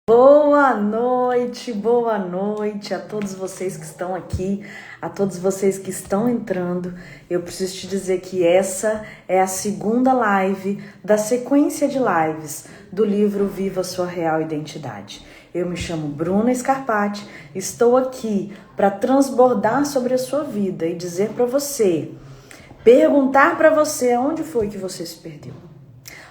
Boa noite a todos vocês que estão aqui, a todos vocês que estão entrando. Eu preciso te dizer que essa é a segunda live da sequência de lives do livro Viva Sua Real Identidade. Eu me chamo Bruna Scarpati, estou aqui para transbordar sobre a sua vida e dizer para você, perguntar para você onde foi que você se perdeu.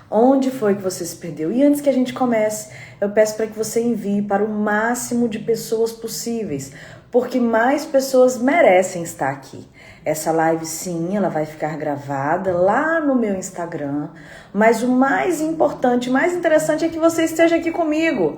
Onde foi que você se perdeu? E antes que a gente comece, eu peço para que você envie para o máximo de pessoas possíveis, porque mais pessoas merecem estar aqui. Essa live, sim, ela vai ficar gravada lá no meu Instagram, mas o mais importante, mais interessante é que você esteja aqui comigo,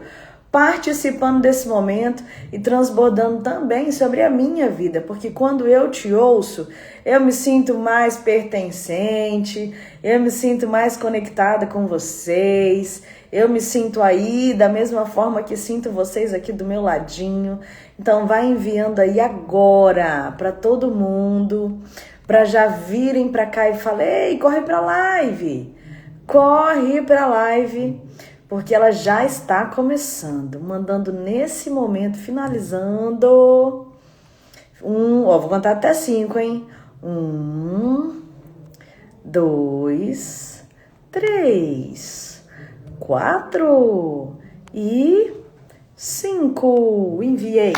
participando desse momento e transbordando também sobre a minha vida, porque quando eu te ouço, eu me sinto mais pertencente, eu me sinto mais conectada com vocês, eu me sinto aí da mesma forma que sinto vocês aqui do meu ladinho. Então vai enviando aí agora para todo mundo, para já virem para cá e falar, ei, corre para live, porque ela já está começando, mandando nesse momento, finalizando. Vou contar até 5, hein? 1, 2, 3, 4 e 5. Enviei.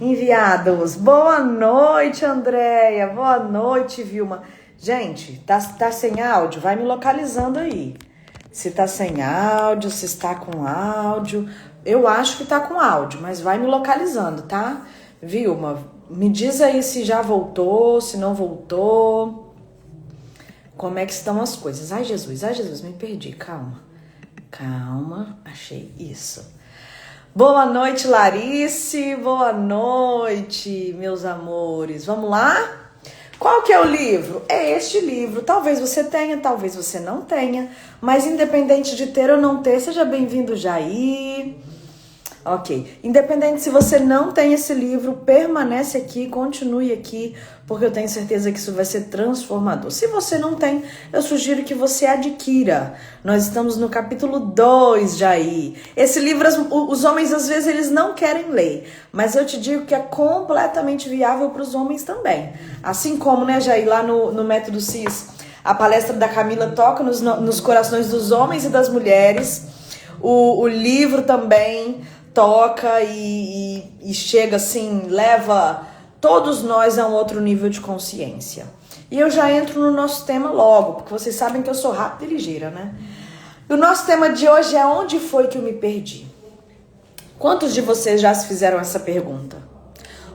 Enviados. Boa noite, Andréia. Boa noite, Vilma. Gente, tá sem áudio? Vai me localizando aí. Se tá sem áudio, se está com áudio. Eu acho que tá com áudio, mas vai me localizando, tá? Vilma, me diz aí se já voltou, se não voltou. Como é que estão as coisas? Ai, Jesus, me perdi. Calma, achei isso. Boa noite, Larice. Boa noite, meus amores. Vamos lá? Qual que é o livro? É este livro. Talvez você tenha, talvez você não tenha. Mas independente de ter ou não ter, seja bem-vindo, Jair. Ok. Independente se você não tem esse livro, permanece aqui, continue aqui, porque eu tenho certeza que isso vai ser transformador. Se você não tem, eu sugiro que você adquira. Nós estamos no capítulo 2, Jair. Esse livro, os homens às vezes eles não querem ler, mas eu te digo que é completamente viável para os homens também. Assim como, né, Jair, lá no Método CIS, a palestra da Camila toca nos corações dos homens e das mulheres. O livro também toca e chega assim, leva todos nós a um outro nível de consciência. E eu já entro no nosso tema logo, porque vocês sabem que eu sou rápida e ligeira, né? E o nosso tema de hoje é onde foi que eu me perdi? Quantos de vocês já se fizeram essa pergunta?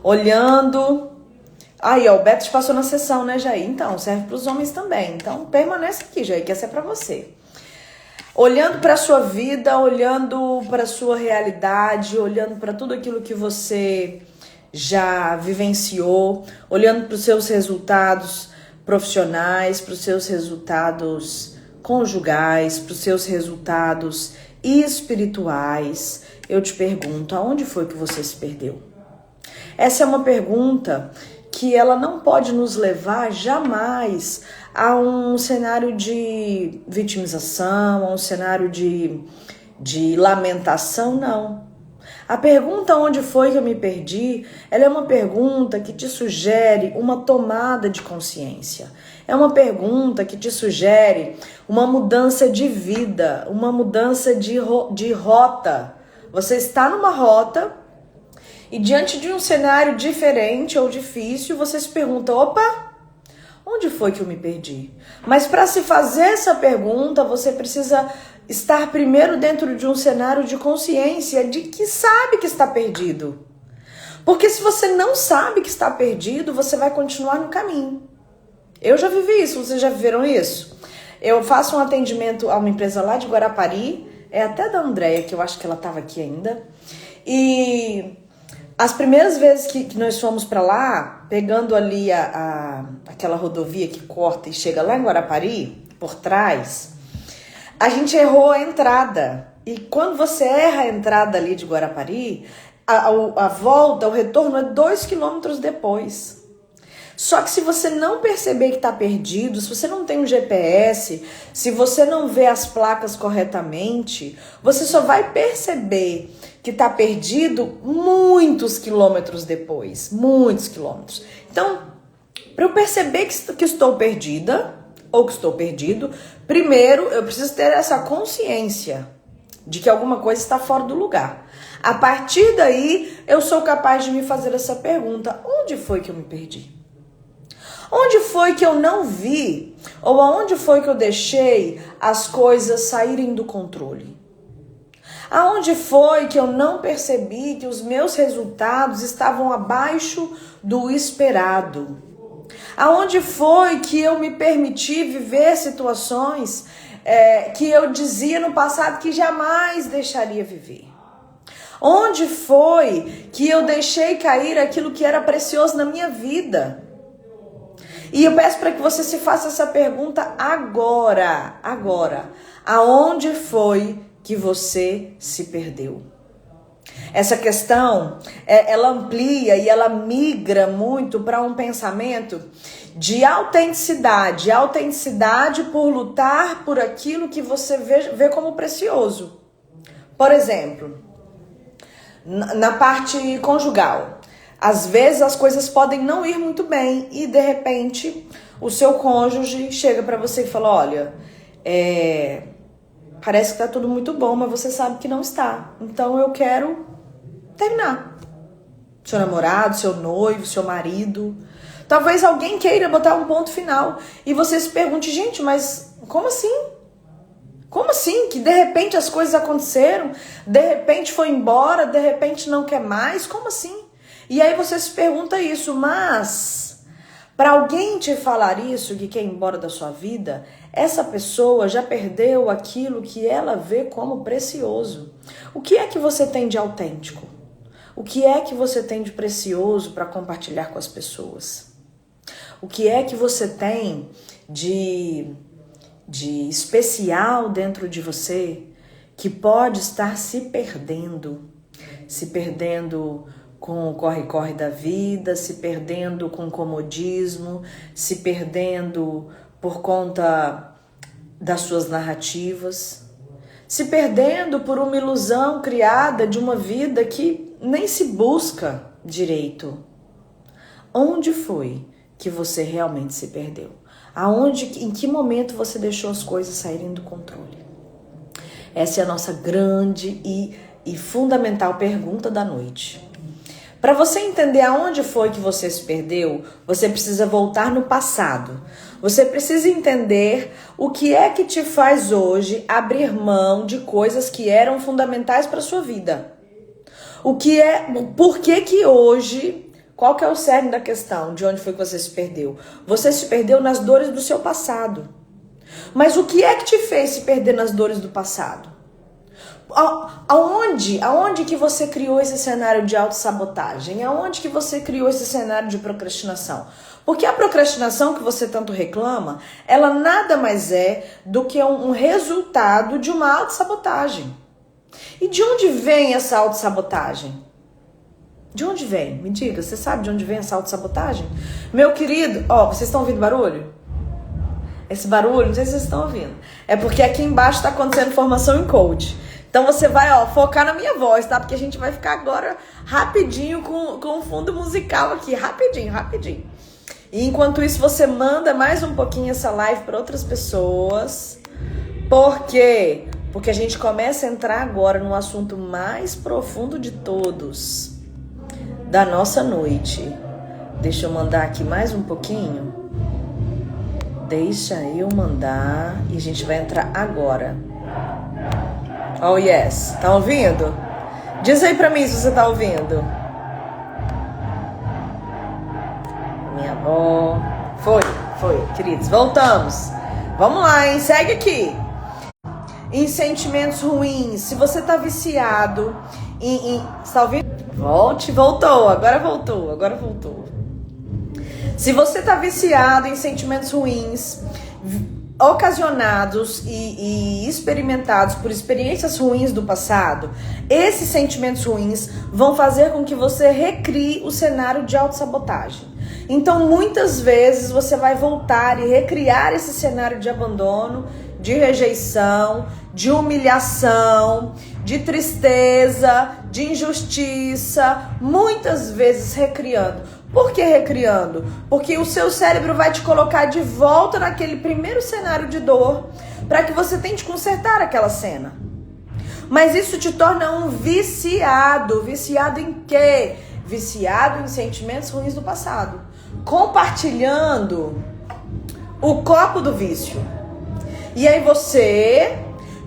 Olhando... Aí, ó, o Beto te passou na sessão, né, Jair? Então, serve para os homens também. Então, permanece aqui, Jair, que essa é para você. Olhando para a sua vida, olhando para a sua realidade, olhando para tudo aquilo que você já vivenciou, olhando para os seus resultados profissionais, para os seus resultados conjugais, para os seus resultados espirituais, eu te pergunto, aonde foi que você se perdeu? Essa é uma pergunta que ela não pode nos levar jamais a um cenário de vitimização, a um cenário de lamentação, não. A pergunta onde foi que eu me perdi, ela é uma pergunta que te sugere uma tomada de consciência. É uma pergunta que te sugere uma mudança de vida, uma mudança de rota. Você está numa rota e diante de um cenário diferente ou difícil, você se pergunta, opa, onde foi que eu me perdi? Mas para se fazer essa pergunta, você precisa estar primeiro dentro de um cenário de consciência de que sabe que está perdido. Porque se você não sabe que está perdido, você vai continuar no caminho. Eu já vivi isso, vocês já viveram isso? Eu faço um atendimento a uma empresa lá de Guarapari, é até da Andréia, que eu acho que ela estava aqui ainda, e as primeiras vezes que nós fomos para lá, pegando ali aquela rodovia que corta e chega lá em Guarapari, por trás, a gente errou a entrada. E quando você erra a entrada ali de Guarapari, a volta, o retorno é 2 quilômetros depois. Só que se você não perceber que está perdido, se você não tem um GPS, se você não vê as placas corretamente, você só vai perceber que está perdido muitos quilômetros depois, muitos quilômetros. Então, para eu perceber que estou perdida ou que estou perdido, primeiro eu preciso ter essa consciência de que alguma coisa está fora do lugar. A partir daí, eu sou capaz de me fazer essa pergunta: onde foi que eu me perdi? Onde foi que eu não vi? Ou aonde foi que eu deixei as coisas saírem do controle? Aonde foi que eu não percebi que os meus resultados estavam abaixo do esperado? Aonde foi que eu me permiti viver situações que eu dizia no passado que jamais deixaria viver? Onde foi que eu deixei cair aquilo que era precioso na minha vida? E eu peço para que você se faça essa pergunta agora. Aonde foi que você se perdeu? Essa questão, ela amplia e ela migra muito para um pensamento de autenticidade. Autenticidade por lutar por aquilo que você vê como precioso. Por exemplo, na parte conjugal. Às vezes as coisas podem não ir muito bem e de repente o seu cônjuge chega para você e fala: olha, parece que tá tudo muito bom, mas você sabe que não está. Então eu quero terminar. Seu namorado, seu noivo, seu marido. Talvez alguém queira botar um ponto final e você se pergunte: gente, mas como assim? Como assim? Que de repente as coisas aconteceram, de repente foi embora, de repente não quer mais? Como assim? E aí você se pergunta isso, mas para alguém te falar isso, que quer ir embora da sua vida, essa pessoa já perdeu aquilo que ela vê como precioso. O que é que você tem de autêntico? O que é que você tem de precioso para compartilhar com as pessoas? O que é que você tem de especial dentro de você que pode estar se perdendo com o corre-corre da vida, se perdendo com o comodismo, se perdendo por conta das suas narrativas, se perdendo por uma ilusão criada de uma vida que nem se busca direito. Onde foi que você realmente se perdeu? Em que momento você deixou as coisas saírem do controle? Essa é a nossa grande e fundamental pergunta da noite. Para você entender aonde foi que você se perdeu, você precisa voltar no passado. Você precisa entender o que é que te faz hoje abrir mão de coisas que eram fundamentais para sua vida. Por que hoje, qual que é o cerne da questão de onde foi que você se perdeu? Você se perdeu nas dores do seu passado. Mas o que é que te fez se perder nas dores do passado? Aonde que você criou esse cenário de autossabotagem? Aonde que você criou esse cenário de procrastinação? Porque a procrastinação que você tanto reclama, ela nada mais é do que um resultado de uma autossabotagem. E de onde vem essa autossabotagem? De onde vem? Me diga, você sabe de onde vem essa autossabotagem? Meu querido, vocês estão ouvindo barulho? Esse barulho, não sei se vocês estão ouvindo. É porque aqui embaixo está acontecendo formação em coach. Então você vai, focar na minha voz, tá? Porque a gente vai ficar agora rapidinho com o fundo musical aqui, rapidinho. E enquanto isso você manda mais um pouquinho essa live para outras pessoas. Por quê? Porque a gente começa a entrar agora no assunto mais profundo de todos da nossa noite. Deixa eu mandar aqui mais um pouquinho. Deixa eu mandar e a gente vai entrar agora. Oh yes, tá ouvindo? Diz aí pra mim se você tá ouvindo. Minha avó. Foi, queridos, voltamos. Vamos lá, hein? Segue aqui. Em sentimentos ruins. Se você tá viciado você tá ouvindo? Voltou. Agora voltou. Se você tá viciado em sentimentos ruins, ocasionados e experimentados por experiências ruins do passado, esses sentimentos ruins vão fazer com que você recrie o cenário de autossabotagem. Então, muitas vezes, você vai voltar e recriar esse cenário de abandono, de rejeição, de humilhação, de tristeza, de injustiça, muitas vezes recriando. Por que recriando? Porque o seu cérebro vai te colocar de volta naquele primeiro cenário de dor para que você tente consertar aquela cena. Mas isso te torna um viciado. Viciado em quê? Viciado em sentimentos ruins do passado. Compartilhando o copo do vício. E aí você,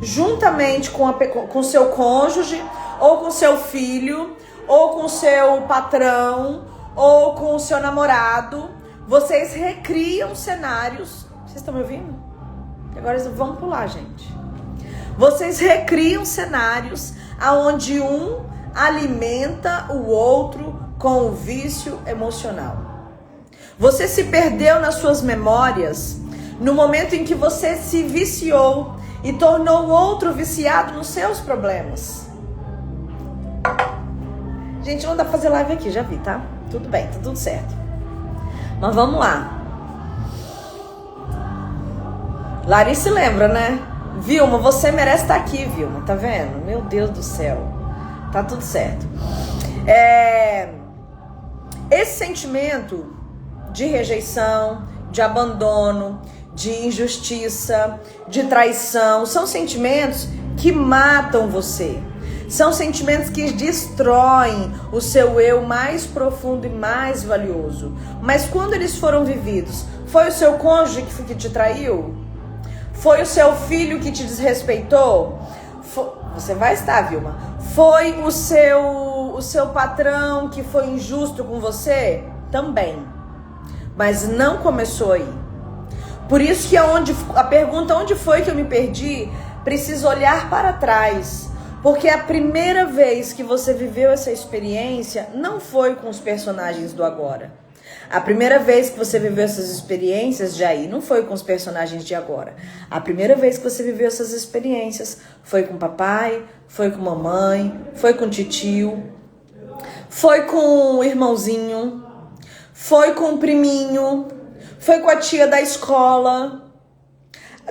juntamente com seu cônjuge, ou com seu filho, ou com seu patrão, ou com o seu namorado, vocês recriam cenários. Vocês estão me ouvindo? Agora vamos pular, gente. Vocês recriam cenários onde um alimenta o outro com o vício emocional. Você se perdeu nas suas memórias no momento em que você se viciou e tornou o outro viciado nos seus problemas. Gente, não dá pra fazer live aqui, já vi, tá? Tudo bem, tá tudo certo. Mas vamos lá. Larissa lembra, né? Vilma, você merece estar aqui, Vilma, tá vendo? Meu Deus do céu. Tá tudo certo. Esse sentimento de rejeição, de abandono, de injustiça, de traição, são sentimentos que matam você. São sentimentos que destroem o seu eu mais profundo e mais valioso. Mas quando eles foram vividos, foi o seu cônjuge que te traiu? Foi o seu filho que te desrespeitou? Você vai estar, Vilma. Foi o seu patrão que foi injusto com você? Também. Mas não começou aí. Por isso que a pergunta onde foi que eu me perdi, precisa olhar para trás. Porque a primeira vez que você viveu essa experiência não foi com os personagens do agora. A primeira vez que você viveu essas experiências de aí não foi com os personagens de agora. A primeira vez que você viveu essas experiências foi com papai, foi com mamãe, foi com titio, foi com o irmãozinho, foi com o priminho, foi com a tia da escola.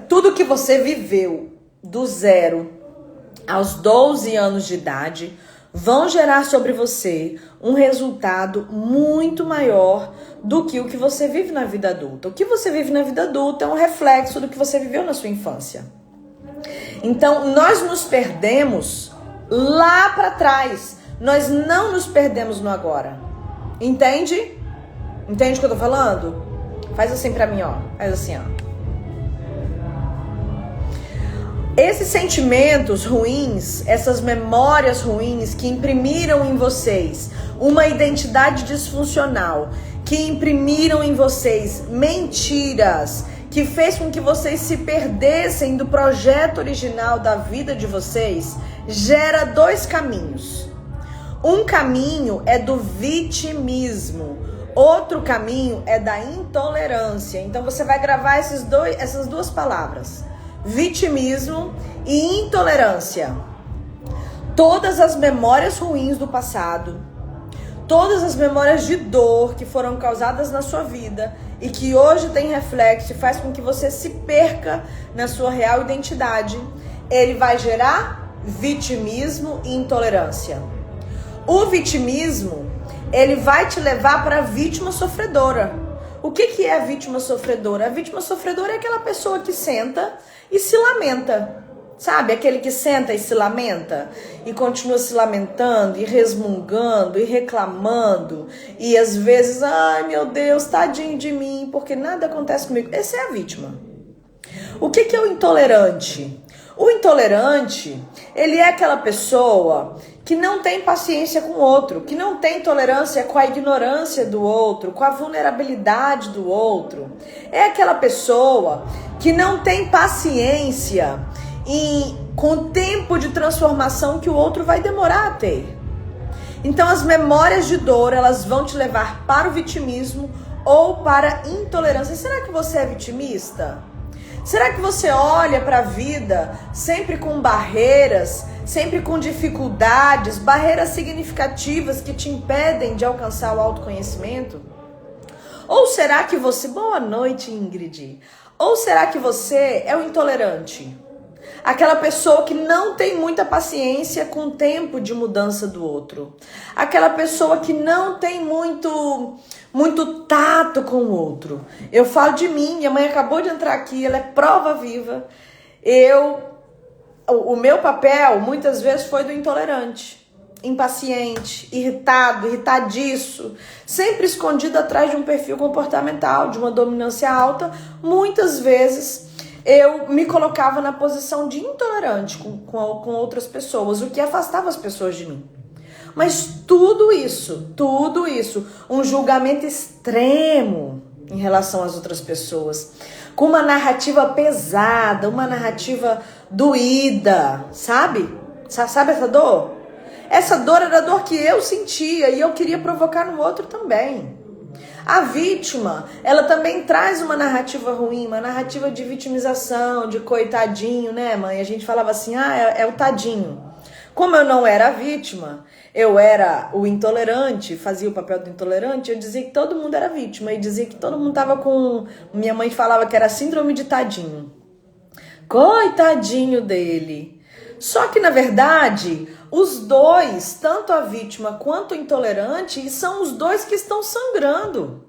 Tudo que você viveu do 0 aos 12 anos de idade vão gerar sobre você um resultado muito maior do que o que você vive na vida adulta. O que você vive na vida adulta é um reflexo do que você viveu na sua infância. Então, nós nos perdemos lá para trás. Nós não nos perdemos no agora. Entende? Entende o que eu tô falando? Faz assim pra mim, ó. Faz assim, ó. Esses sentimentos ruins, essas memórias ruins que imprimiram em vocês uma identidade disfuncional, que imprimiram em vocês mentiras, que fez com que vocês se perdessem do projeto original da vida de vocês, gera 2 caminhos. Um caminho é do vitimismo, outro caminho é da intolerância. Então você vai gravar essas duas palavras. Vitimismo e intolerância. Todas as memórias ruins do passado, todas as memórias de dor que foram causadas na sua vida e que hoje tem reflexo e faz com que você se perca na sua real identidade, ele vai gerar vitimismo e intolerância. O vitimismo, ele vai te levar para a vítima sofredora. O que é a vítima sofredora? A vítima sofredora é aquela pessoa que senta e se lamenta. Sabe? Aquele que senta e se lamenta e continua se lamentando e resmungando e reclamando e às vezes, ai meu Deus, tadinho de mim, porque nada acontece comigo. Essa é a vítima. O que é o intolerante? O intolerante, ele é aquela pessoa que não tem paciência com o outro, que não tem tolerância com a ignorância do outro, com a vulnerabilidade do outro. É aquela pessoa que não tem paciência com o tempo de transformação que o outro vai demorar a ter. Então as memórias de dor, elas vão te levar para o vitimismo ou para a intolerância. E será que você é vitimista? Será que você olha para a vida sempre com barreiras, sempre com dificuldades, barreiras significativas que te impedem de alcançar o autoconhecimento? Ou será que você... Boa noite, Ingrid. Ou será que você é o intolerante? Aquela pessoa que não tem muita paciência com o tempo de mudança do outro. Aquela pessoa que não tem muito tato com o outro. Eu falo de mim, minha mãe acabou de entrar aqui, ela é prova viva. O meu papel muitas vezes foi do intolerante, impaciente, irritado, irritadiço, sempre escondido atrás de um perfil comportamental, de uma dominância alta. Muitas vezes eu me colocava na posição de intolerante com outras pessoas, o que afastava as pessoas de mim. Mas tudo isso, um julgamento extremo em relação às outras pessoas, com uma narrativa pesada, uma narrativa doída, sabe? Sabe essa dor? Essa dor era a dor que eu sentia e eu queria provocar no outro também. A vítima, ela também traz uma narrativa ruim, uma narrativa de vitimização, de coitadinho, né, mãe? A gente falava assim, é o tadinho. Como eu não era a vítima, eu era o intolerante, fazia o papel do intolerante, eu dizia que todo mundo era vítima e dizia que todo mundo tava com... Minha mãe falava que era síndrome de tadinho. Coitadinho dele. Só que, na verdade, os dois, tanto a vítima quanto o intolerante, são os dois que estão sangrando.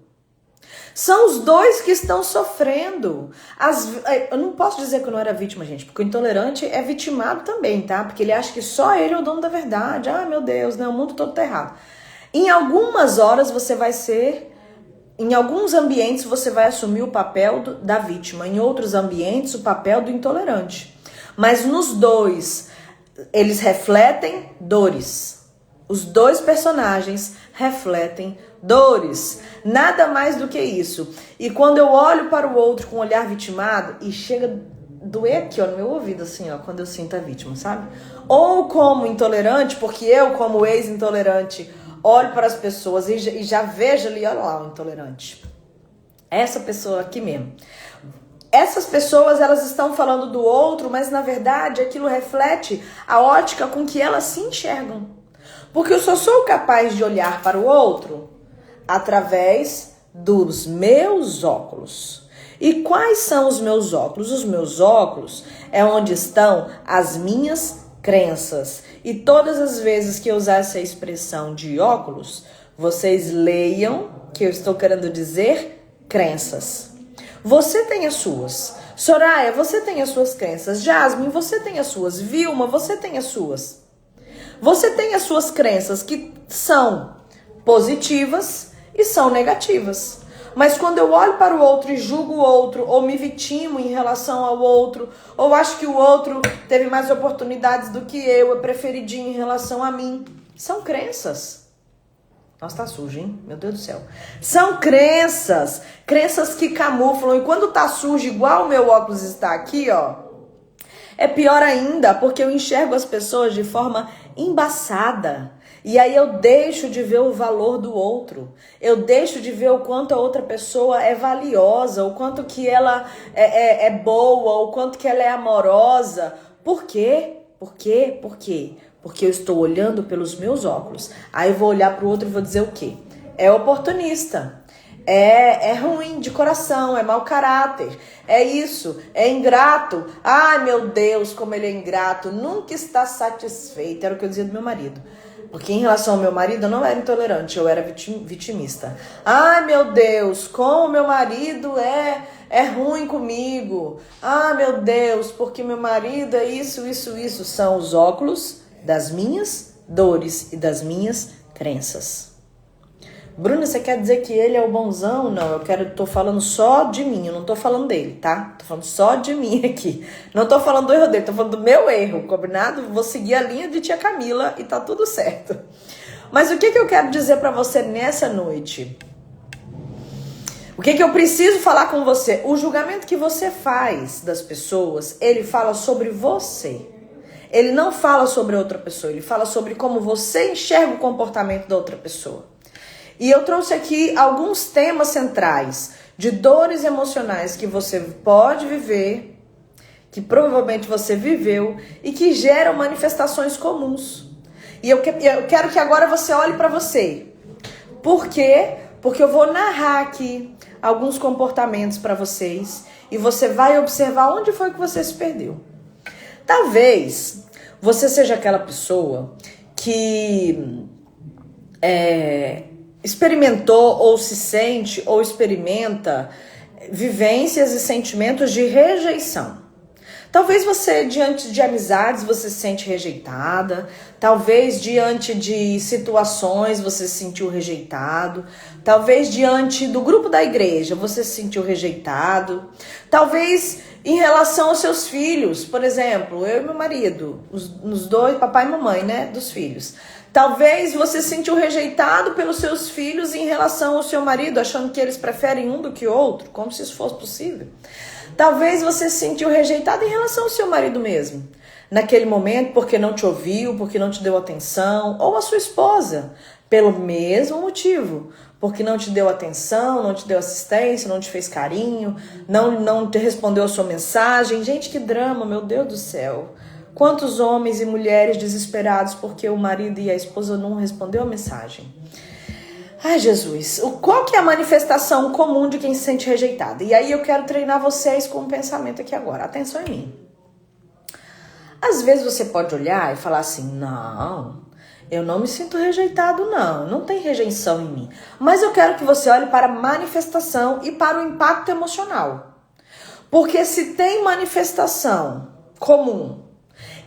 São os dois que estão sofrendo. Eu não posso dizer que eu não era vítima, gente, porque o intolerante é vitimado também, tá? Porque ele acha que só ele é o dono da verdade. Ai, meu Deus, né? O mundo todo tá errado. Em algumas horas você vai ser... Em alguns ambientes você vai assumir o papel da vítima. Em outros ambientes, o papel do intolerante. Mas nos dois, eles refletem dores. Os dois personagens refletem dores. Nada mais do que isso. E quando eu olho para o outro com um olhar vitimado, e chega a doer aqui, ó, no meu ouvido, assim, ó, quando eu sinto a vítima, sabe? Ou como intolerante, porque eu, como ex-intolerante, olho para as pessoas e já vejo ali, olha lá o intolerante. Essa pessoa aqui mesmo. Essas pessoas, elas estão falando do outro, mas na verdade aquilo reflete a ótica com que elas se enxergam. Porque eu só sou capaz de olhar para o outro através dos meus óculos. E quais são os meus óculos? Os meus óculos é onde estão as minhas crenças. E todas as vezes que eu usar essa expressão de óculos, vocês leiam que eu estou querendo dizer crenças. Você tem as suas. Soraya, você tem as suas crenças. Jasmine, você tem as suas. Vilma, você tem as suas. Você tem as suas crenças que são positivas e são negativas. Mas quando eu olho para o outro e julgo o outro, ou me vitimo em relação ao outro, ou acho que o outro teve mais oportunidades do que eu, é preferidinho em relação a mim, são crenças. Nossa, tá sujo, hein? Meu Deus do céu. São crenças. Crenças que camuflam. E quando tá sujo, igual o meu óculos está aqui, ó, é pior ainda, porque eu enxergo as pessoas de forma embaçada. E aí eu deixo de ver o valor do outro. Eu deixo de ver o quanto a outra pessoa é valiosa, o quanto que ela é boa, o quanto que ela é amorosa. Por quê? Por quê? Por quê? Porque eu estou olhando pelos meus óculos. Aí eu vou olhar para o outro e vou dizer o quê? É oportunista. É ruim de coração, é mau caráter, é isso, é ingrato. Ai, meu Deus, como ele é ingrato, nunca está satisfeito. Era o que eu dizia do meu marido. Porque em relação ao meu marido, eu não era intolerante, eu era vitimista. Ai, meu Deus, como meu marido é ruim comigo. Ah, meu Deus, porque meu marido é isso. São os óculos das minhas dores e das minhas crenças. Bruna, você quer dizer que ele é o bonzão? Não, tô falando só de mim, eu não tô falando dele, tá? Tô falando só de mim aqui. Não tô falando do erro dele, tô falando do meu erro, combinado? Vou seguir a linha de tia Camila e tá tudo certo. Mas o que eu quero dizer pra você nessa noite? O que eu preciso falar com você? O julgamento que você faz das pessoas, ele fala sobre você. Ele não fala sobre outra pessoa, ele fala sobre como você enxerga o comportamento da outra pessoa. E eu trouxe aqui alguns temas centrais de dores emocionais que você pode viver, que provavelmente você viveu e que geram manifestações comuns. E eu quero que agora você olhe para você. Por quê? Porque eu vou narrar aqui alguns comportamentos para vocês e você vai observar onde foi que você se perdeu. Talvez você seja aquela pessoa que experimentou ou se sente ou experimenta vivências e sentimentos de rejeição. Talvez você, diante de amizades, você se sente rejeitada. Talvez diante de situações você se sentiu rejeitado. Talvez diante do grupo da igreja você se sentiu rejeitado. Talvez em relação aos seus filhos, por exemplo, eu e meu marido, os dois, papai e mamãe, né, dos filhos. Talvez você se sentiu rejeitado pelos seus filhos em relação ao seu marido, achando que eles preferem um do que o outro, como se isso fosse possível. Talvez você se sentiu rejeitado em relação ao seu marido mesmo. Naquele momento, porque não te ouviu, porque não te deu atenção, ou a sua esposa, pelo mesmo motivo. Porque não te deu atenção, não te deu assistência, não te fez carinho, não te respondeu a sua mensagem. Gente, que drama, meu Deus do céu. Quantos homens e mulheres desesperados porque o marido e a esposa não respondeu a mensagem. Ai, Jesus, qual que é a manifestação comum de quem se sente rejeitado? E aí eu quero treinar vocês com um pensamento aqui agora. Atenção em mim. Às vezes você pode olhar e falar assim, não, eu não me sinto rejeitado, não tem rejeição em mim. Mas eu quero que você olhe para a manifestação e para o impacto emocional. Porque se tem manifestação comum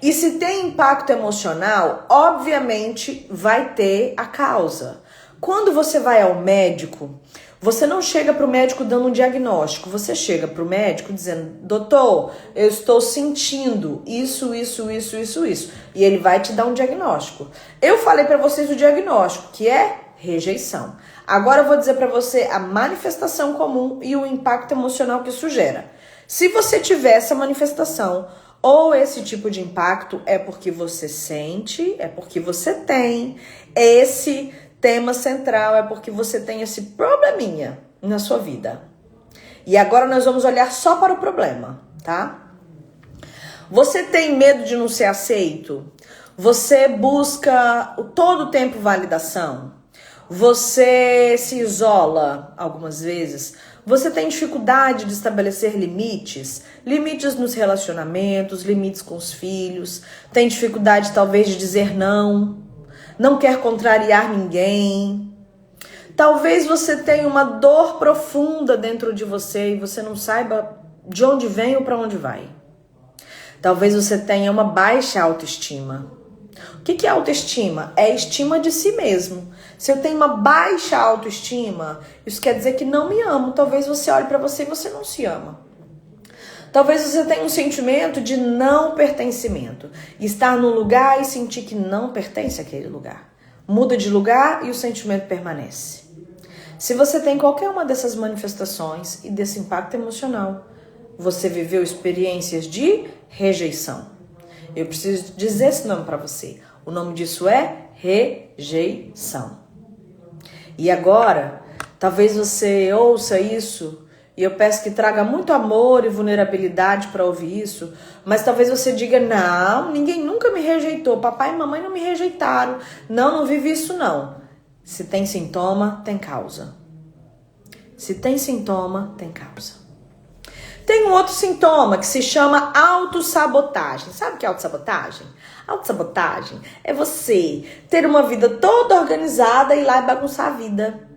e se tem impacto emocional, obviamente vai ter a causa. Quando você vai ao médico, você não chega para o médico dando um diagnóstico, você chega para o médico dizendo, doutor, eu estou sentindo isso. E ele vai te dar um diagnóstico. Eu falei para vocês o diagnóstico, que é rejeição. Agora eu vou dizer para você a manifestação comum e o impacto emocional que isso gera. Se você tiver essa manifestação ou esse tipo de impacto, é porque você sente, é porque você tem esse tema central, é porque você tem esse probleminha na sua vida. E agora nós vamos olhar só para o problema, tá? Você tem medo de não ser aceito? Você busca todo o tempo validação? Você se isola algumas vezes? Você tem dificuldade de estabelecer limites? Limites nos relacionamentos, limites com os filhos? Tem dificuldade talvez de dizer não? Não quer contrariar ninguém. Talvez você tenha uma dor profunda dentro de você e você não saiba de onde vem ou para onde vai. Talvez você tenha uma baixa autoestima. O que é autoestima? É estima de si mesmo. Se eu tenho uma baixa autoestima, isso quer dizer que não me amo. Talvez você olhe para você e você não se ama. Talvez você tenha um sentimento de não pertencimento. Estar num lugar e sentir que não pertence àquele lugar. Muda de lugar e o sentimento permanece. Se você tem qualquer uma dessas manifestações e desse impacto emocional, você viveu experiências de rejeição. Eu preciso dizer esse nome para você. O nome disso é rejeição. E agora, talvez você ouça isso. E eu peço que traga muito amor e vulnerabilidade para ouvir isso. Mas talvez você diga, não, ninguém nunca me rejeitou. Papai e mamãe não me rejeitaram. Não vivi isso não. Se tem sintoma, tem causa. Se tem sintoma, tem causa. Tem um outro sintoma que se chama autossabotagem. Sabe o que é autossabotagem? Autossabotagem é você ter uma vida toda organizada e ir lá e bagunçar a vida.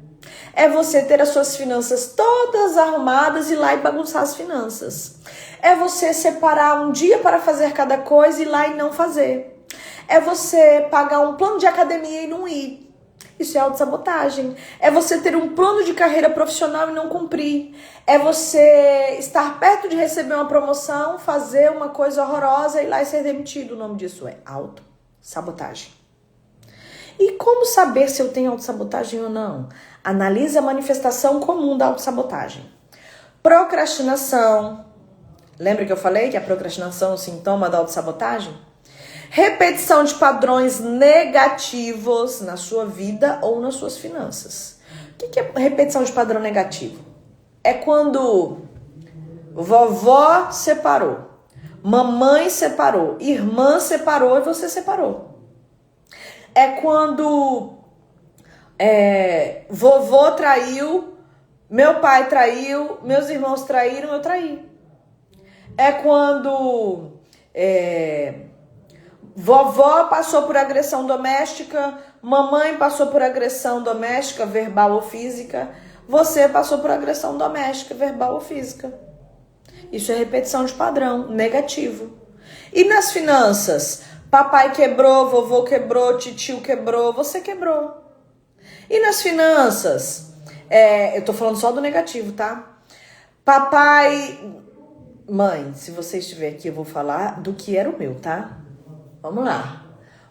É você ter as suas finanças todas arrumadas e ir lá e bagunçar as finanças. É você separar um dia para fazer cada coisa e ir lá e não fazer. É você pagar um plano de academia e não ir. Isso é autossabotagem. É você ter um plano de carreira profissional e não cumprir. É você estar perto de receber uma promoção, fazer uma coisa horrorosa e ir lá e ser demitido. O nome disso é autossabotagem. E como saber se eu tenho autossabotagem ou não? Analise a manifestação comum da autossabotagem. Procrastinação. Lembra que eu falei que a procrastinação é um sintoma da autossabotagem? Repetição de padrões negativos na sua vida ou nas suas finanças. O que é repetição de padrão negativo? É quando vovó separou, mamãe separou, irmã separou e você separou. É quando vovô traiu, meu pai traiu, meus irmãos traíram, eu traí. É quando Vovó passou por agressão doméstica, mamãe passou por agressão doméstica, verbal ou física, você passou por agressão doméstica, verbal ou física. Isso é repetição de padrão, negativo. E nas finanças? Papai quebrou, vovô quebrou, titio quebrou, você quebrou. E nas finanças? Eu tô falando só do negativo, tá? Papai... Mãe, se você estiver aqui, eu vou falar do que era o meu, tá? Vamos lá.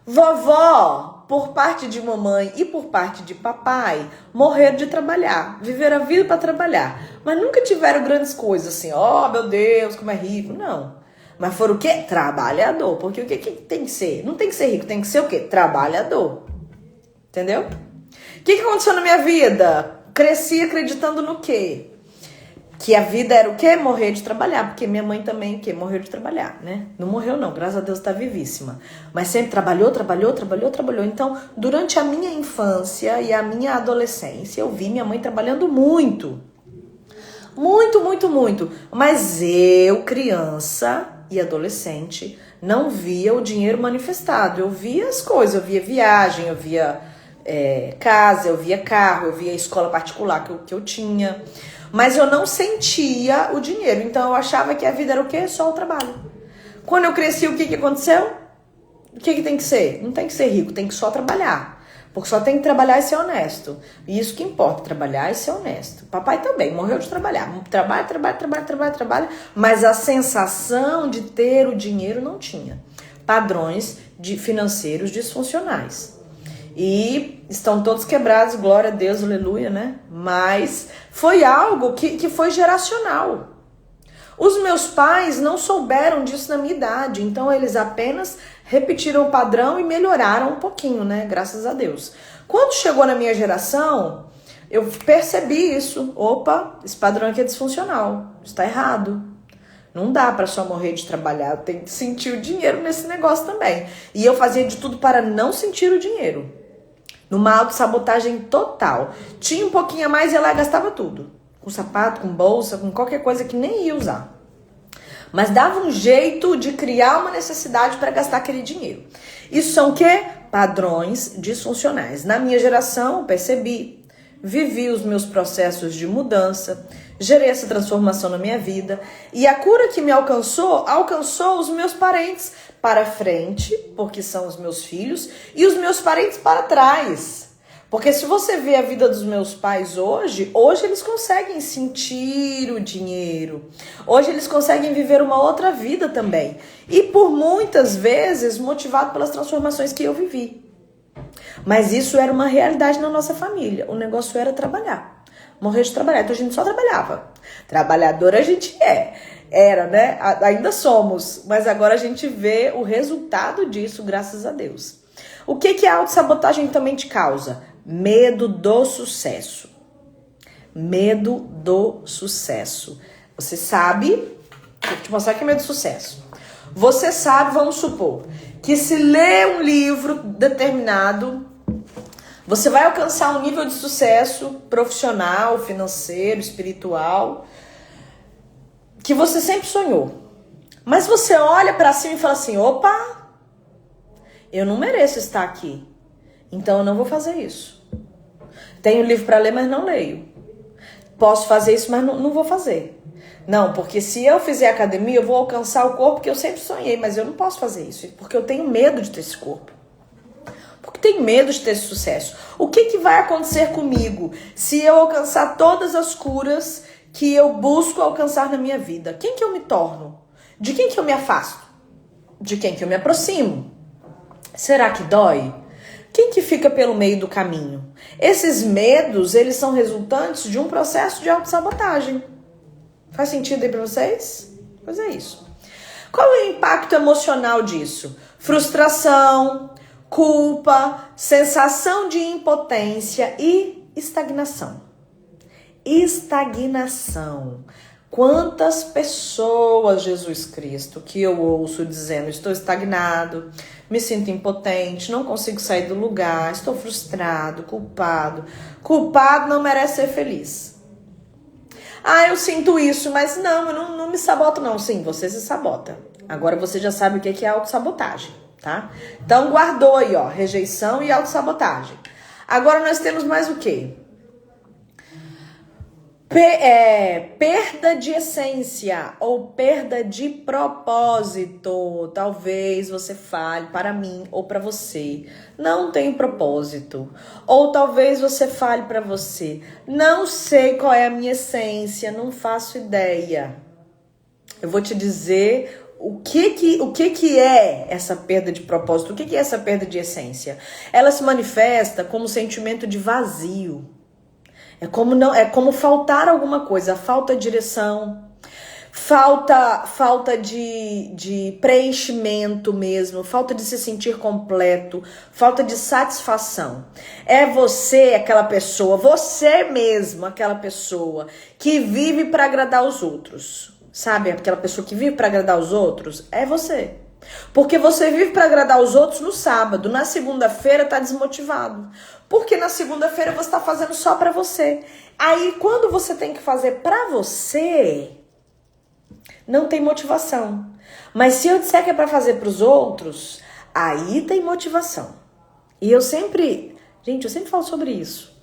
Vovó, por parte de mamãe e por parte de papai, morreram de trabalhar. Viveram a vida para trabalhar. Mas nunca tiveram grandes coisas assim. Oh, meu Deus, como é rico. Não. Mas foram o quê? Trabalhador. Porque o que tem que ser? Não tem que ser rico, tem que ser o quê? Trabalhador. Entendeu? O que aconteceu na minha vida? Cresci acreditando no quê? Que a vida era o quê? Morrer de trabalhar. Porque minha mãe também, o quê? Morreu de trabalhar, né? Não morreu não, graças a Deus tá vivíssima. Mas sempre trabalhou. Então, durante a minha infância e a minha adolescência, eu vi minha mãe trabalhando muito. Muito. Mas eu, criança e adolescente, não via o dinheiro manifestado. Eu via as coisas, eu via viagem, eu via casa, eu via carro, eu via escola particular que eu tinha. Mas eu não sentia o dinheiro. Então eu achava que a vida era o quê? Só o trabalho. Quando eu cresci, o que aconteceu? O que tem que ser? Não tem que ser rico, tem que só trabalhar. Porque só tem que trabalhar e ser honesto. E isso que importa, trabalhar e ser honesto. Papai também, morreu de trabalhar. Trabalha. Mas a sensação de ter o dinheiro não tinha. Padrões financeiros disfuncionais. E estão todos quebrados, glória a Deus, aleluia, né? Mas foi algo que foi geracional. Os meus pais não souberam disso na minha idade, então eles apenas repetiram o padrão e melhoraram um pouquinho, né? Graças a Deus. Quando chegou na minha geração, eu percebi isso. Opa, esse padrão aqui é disfuncional, está errado. Não dá para só morrer de trabalhar, tem que sentir o dinheiro nesse negócio também. E eu fazia de tudo para não sentir o dinheiro. Numa autossabotagem total. Tinha um pouquinho a mais e ela gastava tudo. Com sapato, com bolsa, com qualquer coisa que nem ia usar. Mas dava um jeito de criar uma necessidade para gastar aquele dinheiro. Isso são o quê? Padrões disfuncionais. Na minha geração, percebi, vivi os meus processos de mudança, gerei essa transformação na minha vida. E a cura que me alcançou os meus parentes para frente, porque são os meus filhos, e os meus parentes para trás. Porque se você vê a vida dos meus pais hoje eles conseguem sentir o dinheiro. Hoje eles conseguem viver uma outra vida também. E por muitas vezes motivado pelas transformações que eu vivi. Mas isso era uma realidade na nossa família. O negócio era trabalhar. Morrer de trabalhar. Então a gente só trabalhava. Trabalhadora a gente era, né? Ainda somos. Mas agora a gente vê o resultado disso, graças a Deus. O que a autossabotagem também te causa? Medo do sucesso. Medo do sucesso. Você sabe... Vou te mostrar que é medo do sucesso. Você sabe, vamos supor, que se ler um livro determinado, você vai alcançar um nível de sucesso profissional, financeiro, espiritual, que você sempre sonhou. Mas você olha pra cima e fala assim, opa, eu não mereço estar aqui. Então eu não vou fazer isso. Tenho livro para ler, mas não leio. Posso fazer isso, mas não vou fazer. Não, porque se eu fizer academia, eu vou alcançar o corpo que eu sempre sonhei, mas eu não posso fazer isso, porque eu tenho medo de ter esse corpo. Porque tenho medo de ter esse sucesso. O que vai acontecer comigo se eu alcançar todas as curas que eu busco alcançar na minha vida? Quem que eu me torno? De quem que eu me afasto? De quem que eu me aproximo? Será que dói? Quem que fica pelo meio do caminho? Esses medos, eles são resultantes de um processo de autossabotagem. Faz sentido aí pra vocês? Pois é isso. Qual é o impacto emocional disso? Frustração, culpa, sensação de impotência e estagnação. Estagnação. Quantas pessoas, Jesus Cristo, que eu ouço dizendo, estou estagnado, me sinto impotente, não consigo sair do lugar, estou frustrado, culpado. Culpado não merece ser feliz. Ah, eu sinto isso, mas não, eu não me saboto não. Sim, você se sabota. Agora você já sabe o que é autossabotagem, tá? Então guardou aí, ó, rejeição e autossabotagem. Agora nós temos mais o quê? Perda de essência ou perda de propósito. Talvez você fale para mim ou para você, não tem propósito. Ou talvez você fale para você, não sei qual é a minha essência, não faço ideia. Eu vou te dizer o que é essa perda de propósito, o que é essa perda de essência. Ela se manifesta como um sentimento de vazio. É como faltar alguma coisa, falta de direção, falta de preenchimento mesmo, falta de se sentir completo, falta de satisfação. É você, aquela pessoa, você mesmo, aquela pessoa que vive para agradar os outros. Sabe, aquela pessoa que vive para agradar os outros? É você. Porque você vive para agradar os outros no sábado, na segunda-feira tá desmotivado. Porque na segunda-feira você tá fazendo só para você. Aí quando você tem que fazer para você, não tem motivação. Mas se eu disser que é para fazer para os outros, aí tem motivação. E eu sempre falo sobre isso.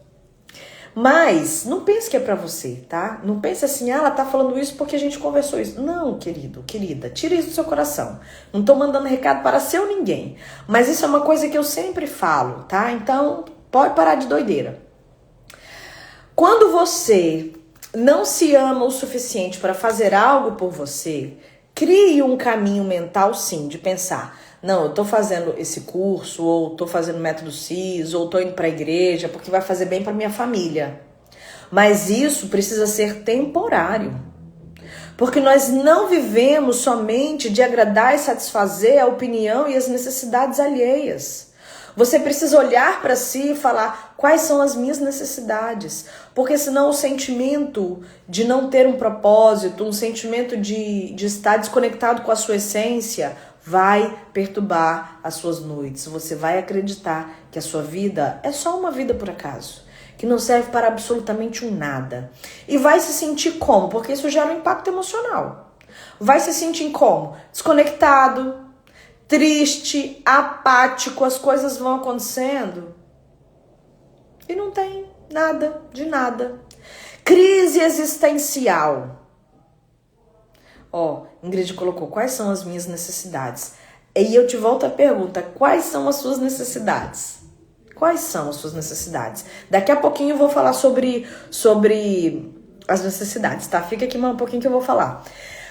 Mas não pense que é pra você, tá? Não pense assim, ela tá falando isso porque a gente conversou isso. Não, querido, querida, tira isso do seu coração. Não tô mandando recado para seu ninguém. Mas isso é uma coisa que eu sempre falo, tá? Então, pode parar de doideira. Quando você não se ama o suficiente para fazer algo por você, crie um caminho mental, sim, de pensar, não, eu tô fazendo esse curso, ou tô fazendo método CIS, ou tô indo pra igreja, porque vai fazer bem pra minha família. Mas isso precisa ser temporário. Porque nós não vivemos somente de agradar e satisfazer a opinião e as necessidades alheias. Você precisa olhar para si e falar quais são as minhas necessidades. Porque senão o sentimento de não ter um propósito, um sentimento de estar desconectado com a sua essência, vai perturbar as suas noites. Você vai acreditar que a sua vida é só uma vida por acaso, que não serve para absolutamente um nada. E vai se sentir como? Porque isso gera um impacto emocional. Vai se sentir como? Desconectado, triste, apático, as coisas vão acontecendo e não tem nada de nada. Crise existencial. Ó, Ingrid colocou, quais são as minhas necessidades? E eu te volto a pergunta, quais são as suas necessidades? Quais são as suas necessidades? Daqui a pouquinho eu vou falar sobre as necessidades, tá? Fica aqui mais um pouquinho que eu vou falar.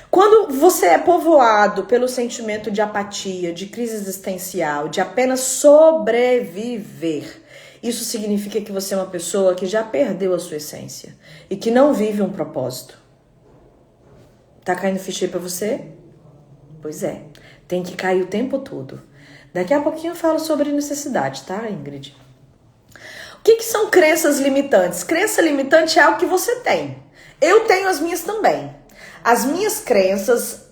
Quando você é povoado pelo sentimento de apatia, de crise existencial, de apenas sobreviver, isso significa que você é uma pessoa que já perdeu a sua essência e que não vive um propósito. Tá caindo ficha pra você? Pois é, tem que cair o tempo todo. Daqui a pouquinho eu falo sobre necessidade, tá, Ingrid? O que são crenças limitantes? Crença limitante é algo que você tem. Eu tenho as minhas também. As minhas crenças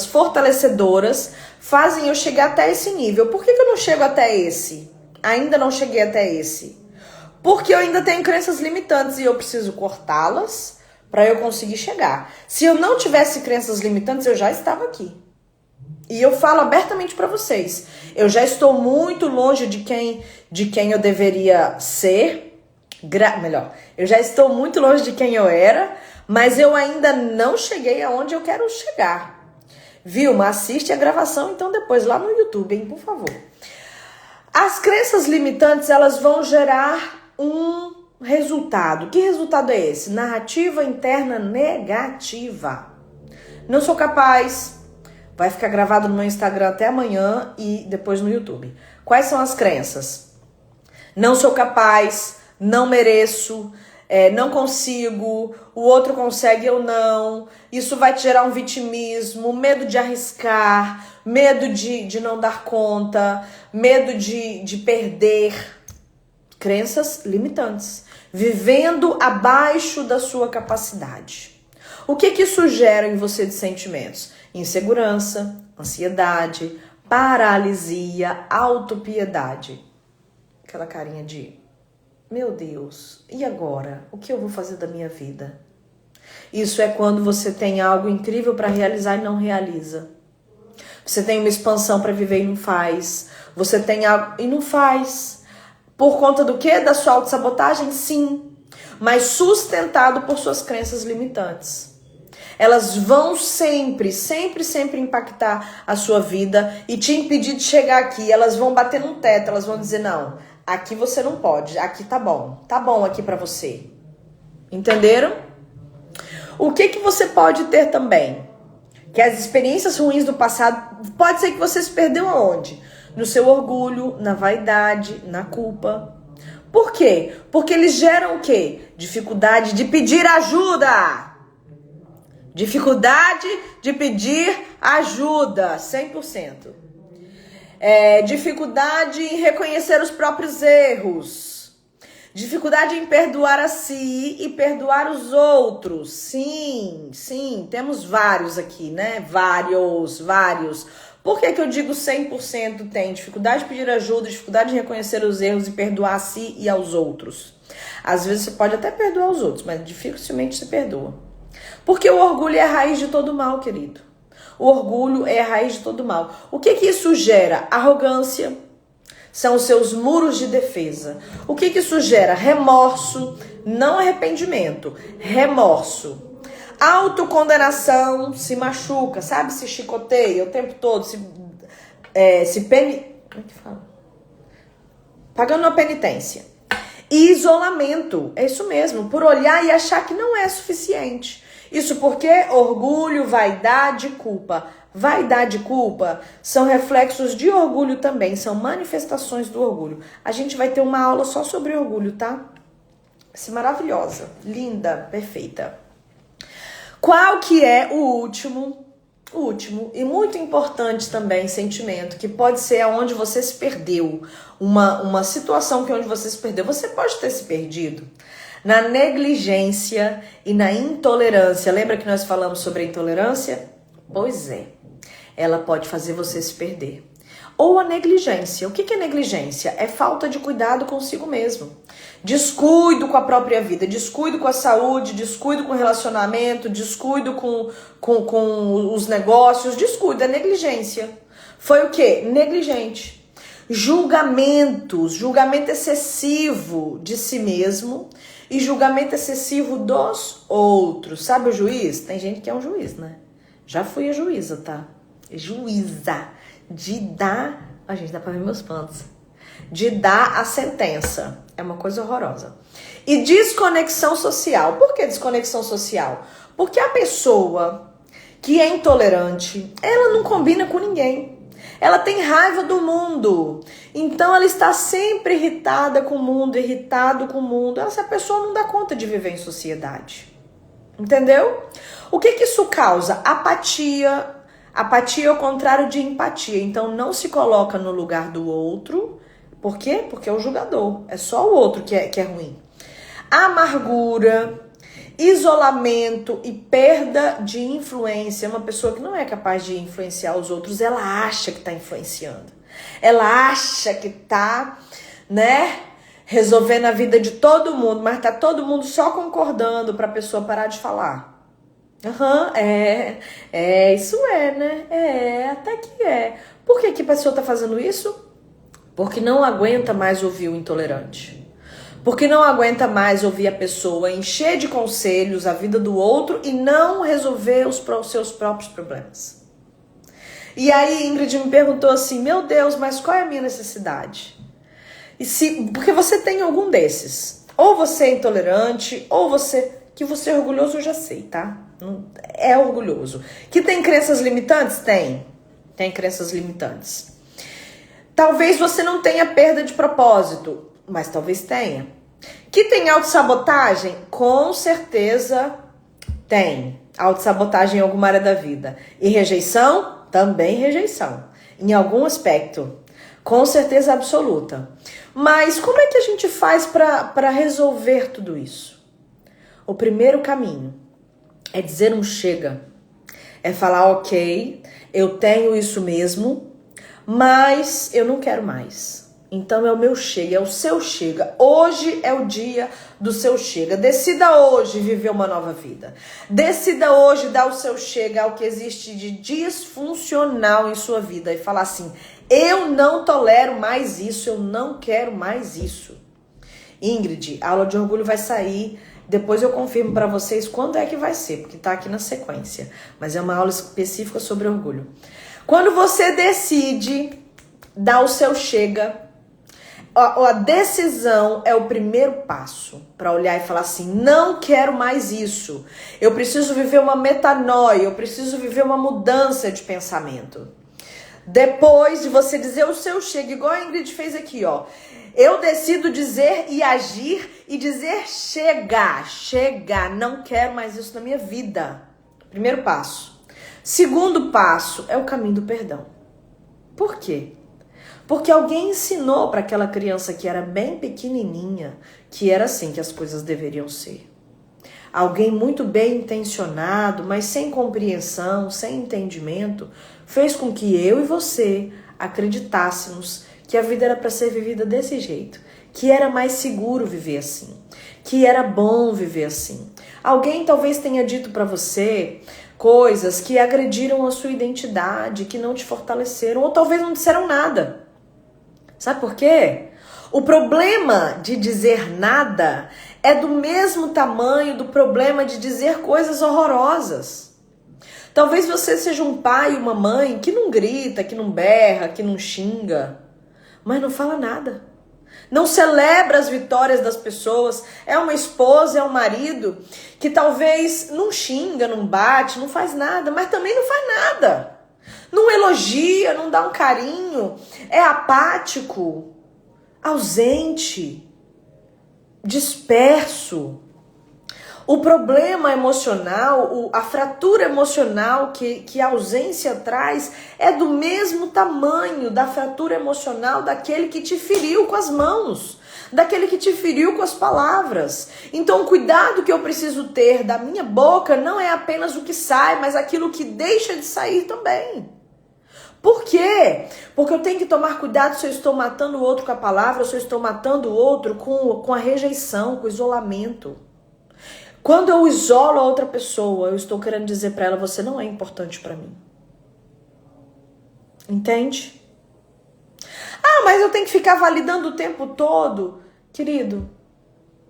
fortalecedoras fazem eu chegar até esse nível. Por que eu não chego até esse? Ainda não cheguei até esse. Porque eu ainda tenho crenças limitantes e eu preciso cortá-las para eu conseguir chegar. Se eu não tivesse crenças limitantes, eu já estava aqui. E eu falo abertamente para vocês. Eu já estou muito longe de quem eu deveria ser. Eu já estou muito longe de quem eu era, mas eu ainda não cheguei aonde eu quero chegar. Vilma, assiste a gravação então depois lá no YouTube, hein, por favor. As crenças limitantes, elas vão gerar um resultado. Que resultado é esse? Narrativa interna negativa. Não sou capaz. Vai ficar gravado no meu Instagram até amanhã e depois no YouTube. Quais são as crenças? Não sou capaz, não mereço, não consigo, o outro consegue, eu não. Isso vai te gerar um vitimismo, medo de arriscar, medo de não dar conta, medo de perder. Crenças limitantes. Vivendo abaixo da sua capacidade. O que isso gera em você de sentimentos? Insegurança, ansiedade, paralisia, autopiedade. Aquela carinha de, meu Deus, e agora? O que eu vou fazer da minha vida? Isso é quando você tem algo incrível para realizar e não realiza. Você tem uma expansão para viver e não faz. Você tem algo e não faz. Por conta do quê? Da sua autossabotagem? Sim. Mas sustentado por suas crenças limitantes. Elas vão sempre impactar a sua vida e te impedir de chegar aqui. Elas vão bater num teto, elas vão dizer, não, aqui você não pode, aqui tá bom aqui pra você. Entenderam? O que você pode ter também? Que as experiências ruins do passado, pode ser que você se perdeu aonde? No seu orgulho, na vaidade, na culpa. Por quê? Porque eles geram o quê? Dificuldade de pedir ajuda. Dificuldade de pedir ajuda, 100%. Dificuldade em reconhecer os próprios erros. Dificuldade em perdoar a si e perdoar os outros. Sim, temos vários aqui, né? Vários. Por que eu digo 100% tem? Dificuldade de pedir ajuda, dificuldade em reconhecer os erros e perdoar a si e aos outros. Às vezes você pode até perdoar os outros, mas dificilmente se perdoa. Porque o orgulho é a raiz de todo mal, querido. O orgulho é a raiz de todo mal. O que isso gera? Arrogância. São os seus muros de defesa. O que isso gera? Remorso, não arrependimento. Remorso. Autocondenação, se machuca, sabe? Se chicoteia o tempo todo, como é que fala? Pagando a penitência. E isolamento, é isso mesmo, por olhar e achar que não é suficiente. Isso porque orgulho, vaidade, culpa. Vaidade e culpa são reflexos de orgulho também, são manifestações do orgulho. A gente vai ter uma aula só sobre orgulho, tá? Vai ser maravilhosa, linda, perfeita. Qual que é o último e muito importante também sentimento, que pode ser aonde você se perdeu, uma situação que onde você se perdeu, você pode ter se perdido na negligência e na intolerância. Lembra que nós falamos sobre a intolerância? Pois é, ela pode fazer você se perder. Ou a negligência. O que é negligência? É falta de cuidado consigo mesmo. Descuido com a própria vida, descuido com a saúde, descuido com o relacionamento, descuido com os negócios, descuido, é negligência. Foi o quê? Negligente. Julgamento excessivo de si mesmo e julgamento excessivo dos outros. Sabe o juiz? Tem gente que é um juiz, né? Já fui a juíza, tá? Juíza. De dar... A gente, dá pra ver meus pantos. De dar a sentença. É uma coisa horrorosa. E desconexão social. Por que desconexão social? Porque a pessoa que é intolerante, ela não combina com ninguém. Ela tem raiva do mundo. Então ela está sempre irritada com o mundo, irritado com o mundo. Essa pessoa não dá conta de viver em sociedade. Entendeu? O que isso causa? Apatia. Apatia é o contrário de empatia. Então não se coloca no lugar do outro. Por quê? Porque é o julgador. É só o outro que é ruim. Amargura, isolamento e perda de influência. Uma pessoa que não é capaz de influenciar os outros, ela acha que está influenciando. Ela acha que está, né, resolvendo a vida de todo mundo, mas tá todo mundo só concordando para a pessoa parar de falar. Isso né? Até que é. Por que a pessoa tá fazendo isso? Porque não aguenta mais ouvir o intolerante. Porque não aguenta mais ouvir a pessoa encher de conselhos a vida do outro e não resolver os seus próprios problemas. E aí Ingrid me perguntou assim, meu Deus, mas qual é a minha necessidade? Porque você tem algum desses. Ou você é intolerante, ou você... Que você é orgulhoso, eu já sei, tá? É orgulhoso. Que tem crenças limitantes? Tem. Tem crenças limitantes. Talvez você não tenha perda de propósito, mas talvez tenha. Que tem autossabotagem? Com certeza tem. Autossabotagem em alguma área da vida. E rejeição? Também rejeição. Em algum aspecto. Com certeza absoluta. Mas como é que a gente faz para resolver tudo isso? O primeiro caminho é dizer um chega. É falar, ok, eu tenho isso mesmo, mas eu não quero mais. Então é o meu chega, é o seu chega. Hoje é o dia do seu chega. Decida hoje viver uma nova vida. Decida hoje dar o seu chega ao que existe de disfuncional em sua vida e falar assim: eu não tolero mais isso, eu não quero mais isso. Ingrid, a aula de orgulho vai sair. Depois eu confirmo para vocês quando é que vai ser, porque tá aqui na sequência. Mas é uma aula específica sobre orgulho. Quando você decide dar o seu chega, a decisão é o primeiro passo para olhar e falar assim: não quero mais isso. Eu preciso viver uma metanoia, eu preciso viver uma mudança de pensamento. Depois de você dizer o seu chega, igual a Ingrid fez aqui, ó. Eu decido dizer e agir e dizer chega, não quero mais isso na minha vida. Primeiro passo. Segundo passo é o caminho do perdão. Por quê? Porque alguém ensinou para aquela criança que era bem pequenininha que era assim que as coisas deveriam ser. Alguém muito bem intencionado, mas sem compreensão, sem entendimento, fez com que eu e você acreditássemos que a vida era para ser vivida desse jeito, que era mais seguro viver assim, que era bom viver assim. Alguém talvez tenha dito para você coisas que agrediram a sua identidade, que não te fortaleceram, ou talvez não disseram nada. Sabe por quê? O problema de dizer nada é do mesmo tamanho do problema de dizer coisas horrorosas. Talvez você seja um pai ou uma mãe que não grita, que não berra, que não xinga, mas não fala nada. Não celebra as vitórias das pessoas. É uma esposa, é um marido que talvez não xinga, não bate, não faz nada, mas também não faz nada. Não elogia, não dá um carinho, é apático, ausente, disperso. O problema emocional, a fratura emocional que a ausência traz é do mesmo tamanho da fratura emocional daquele que te feriu com as mãos, daquele que te feriu com as palavras. Então, o cuidado que eu preciso ter da minha boca não é apenas o que sai, mas aquilo que deixa de sair também. Por quê? Porque eu tenho que tomar cuidado se eu estou matando o outro com a palavra, ou se eu estou matando o outro com a rejeição, com o isolamento. Quando eu isolo a outra pessoa, eu estou querendo dizer para ela: você não é importante para mim. Entende? Ah, mas eu tenho que ficar validando o tempo todo. Querido,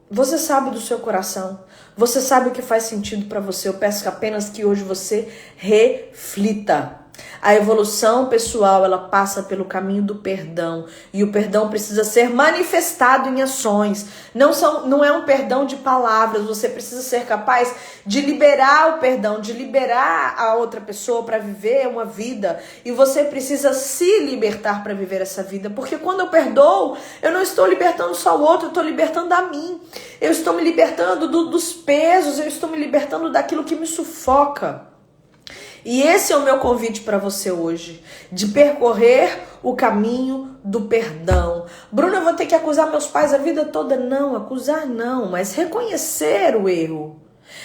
você sabe do seu coração. Você sabe o que faz sentido para você. Eu peço apenas que hoje você reflita. A evolução pessoal, ela passa pelo caminho do perdão. E o perdão precisa ser manifestado em ações. Não é um perdão de palavras. Você precisa ser capaz de liberar o perdão, de liberar a outra pessoa para viver uma vida. E você precisa se libertar para viver essa vida. Porque quando eu perdoo, eu não estou libertando só o outro, eu estou libertando a mim. Eu estou me libertando dos pesos, eu estou me libertando daquilo que me sufoca. E esse é o meu convite para você hoje, de percorrer o caminho do perdão. Bruna, eu vou ter que acusar meus pais a vida toda? Não, acusar não, mas reconhecer o erro.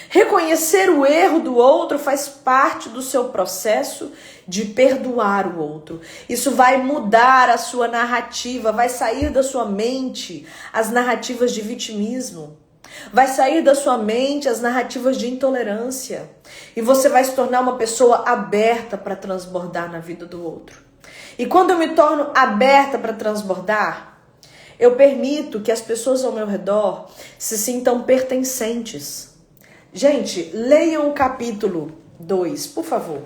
Reconhecer o erro do outro faz parte do seu processo de perdoar o outro. Isso vai mudar a sua narrativa, vai sair da sua mente as narrativas de vitimismo. Vai sair da sua mente as narrativas de intolerância. E você vai se tornar uma pessoa aberta para transbordar na vida do outro. E quando eu me torno aberta para transbordar, eu permito que as pessoas ao meu redor se sintam pertencentes. Gente, leiam o capítulo 2, por favor.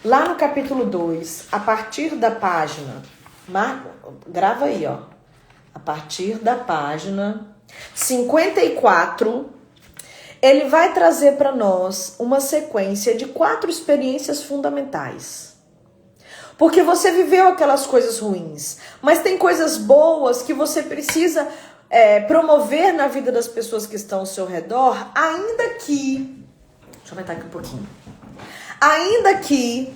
Lá no capítulo 2, a partir da página... grava aí, ó. A partir da página 54, ele vai trazer para nós uma sequência de 4 experiências fundamentais. Porque você viveu aquelas coisas ruins, mas tem coisas boas que você precisa promover na vida das pessoas que estão ao seu redor, ainda que... Deixa eu aumentar aqui um pouquinho. Ainda que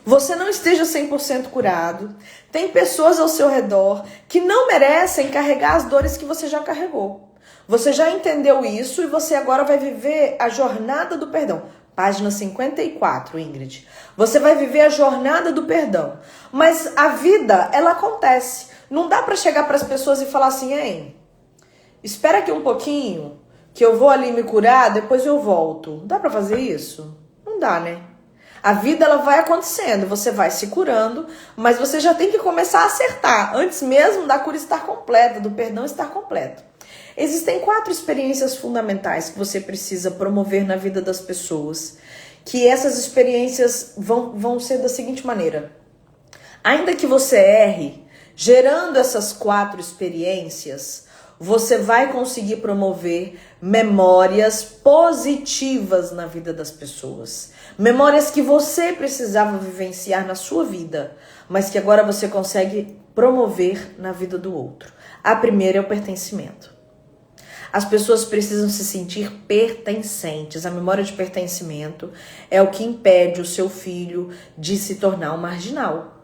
você não esteja 100% curado, tem pessoas ao seu redor que não merecem carregar as dores que você já carregou. Você já entendeu isso e você agora vai viver a jornada do perdão. Página 54, Ingrid. Você vai viver a jornada do perdão. Mas a vida, ela acontece. Não dá pra chegar pras pessoas e falar assim, hein, espera aqui um pouquinho, que eu vou ali me curar, depois eu volto. Dá pra fazer isso? Não dá, né? A vida, ela vai acontecendo, você vai se curando, mas você já tem que começar a acertar, antes mesmo da cura estar completa, do perdão estar completo. Existem 4 experiências fundamentais que você precisa promover na vida das pessoas, que essas experiências vão ser da seguinte maneira. Ainda que você erre, gerando essas 4 experiências, você vai conseguir promover memórias positivas na vida das pessoas. Memórias que você precisava vivenciar na sua vida, mas que agora você consegue promover na vida do outro. A primeira é o pertencimento. As pessoas precisam se sentir pertencentes. A memória de pertencimento é o que impede o seu filho de se tornar um marginal.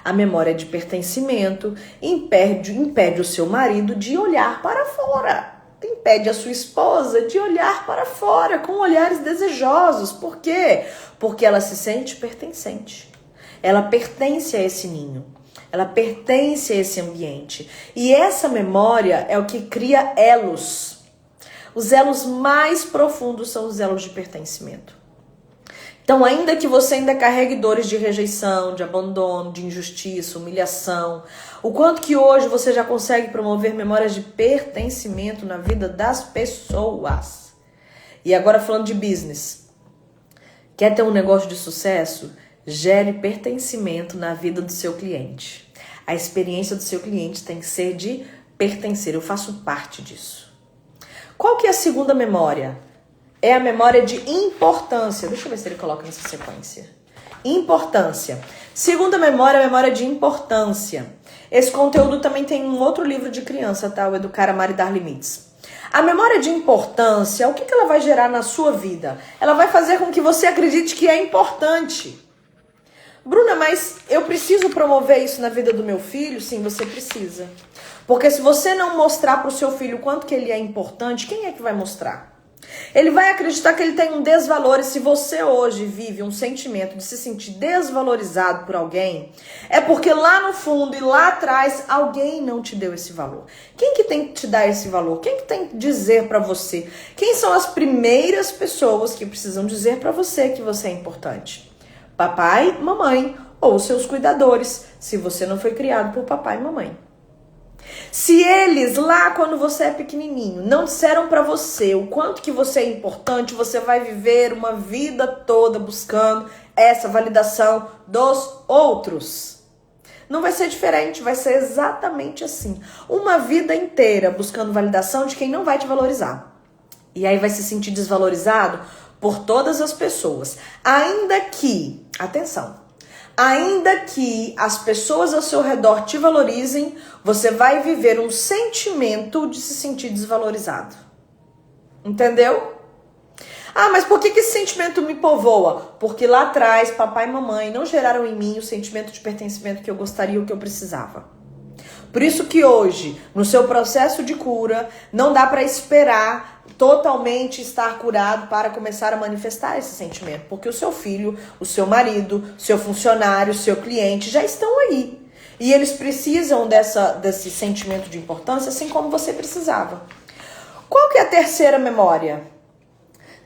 A memória de pertencimento impede o seu marido de olhar para fora. Impede a sua esposa de olhar para fora com olhares desejosos. Por quê? Porque ela se sente pertencente. Ela pertence a esse ninho. Ela pertence a esse ambiente. E essa memória é o que cria elos. Os elos mais profundos são os elos de pertencimento. Então, ainda que você ainda carregue dores de rejeição, de abandono, de injustiça, humilhação, o quanto que hoje você já consegue promover memórias de pertencimento na vida das pessoas. E agora falando de business. Quer ter um negócio de sucesso? Gere pertencimento na vida do seu cliente. A experiência do seu cliente tem que ser de pertencer. Eu faço parte disso. Qual que é a segunda memória? É a memória de importância. Deixa eu ver se ele coloca nessa sequência. Importância. Segunda memória é a memória de importância. Esse conteúdo também tem um outro livro de criança, tá? O Educar, Amar e Dar Limites. A memória de importância, o que ela vai gerar na sua vida? Ela vai fazer com que você acredite que é importante. Bruna, mas eu preciso promover isso na vida do meu filho? Sim, você precisa. Porque se você não mostrar para o seu filho o quanto que ele é importante, quem é que vai mostrar? Ele vai acreditar que ele tem um desvalor, e se você hoje vive um sentimento de se sentir desvalorizado por alguém, é porque lá no fundo e lá atrás alguém não te deu esse valor. Quem que tem que te dar esse valor? Quem que tem que dizer pra você? Quem são as primeiras pessoas que precisam dizer pra você que você é importante? Papai, mamãe ou seus cuidadores, se você não foi criado por papai e mamãe. Se eles lá quando você é pequenininho não disseram pra você o quanto que você é importante, você vai viver uma vida toda buscando essa validação dos outros. Não vai ser diferente, vai ser exatamente assim. Uma vida inteira buscando validação de quem não vai te valorizar. E aí vai se sentir desvalorizado por todas as pessoas. Ainda que, atenção, ainda que as pessoas ao seu redor te valorizem, você vai viver um sentimento de se sentir desvalorizado. Entendeu? Ah, mas por que esse sentimento me povoa? Porque lá atrás, papai e mamãe não geraram em mim o sentimento de pertencimento que eu gostaria ou que eu precisava. Por isso que hoje, no seu processo de cura, não dá para esperar totalmente estar curado para começar a manifestar esse sentimento. Porque o seu filho, o seu marido, o seu funcionário, o seu cliente já estão aí. E eles precisam desse sentimento de importância, assim como você precisava. Qual que é a terceira memória?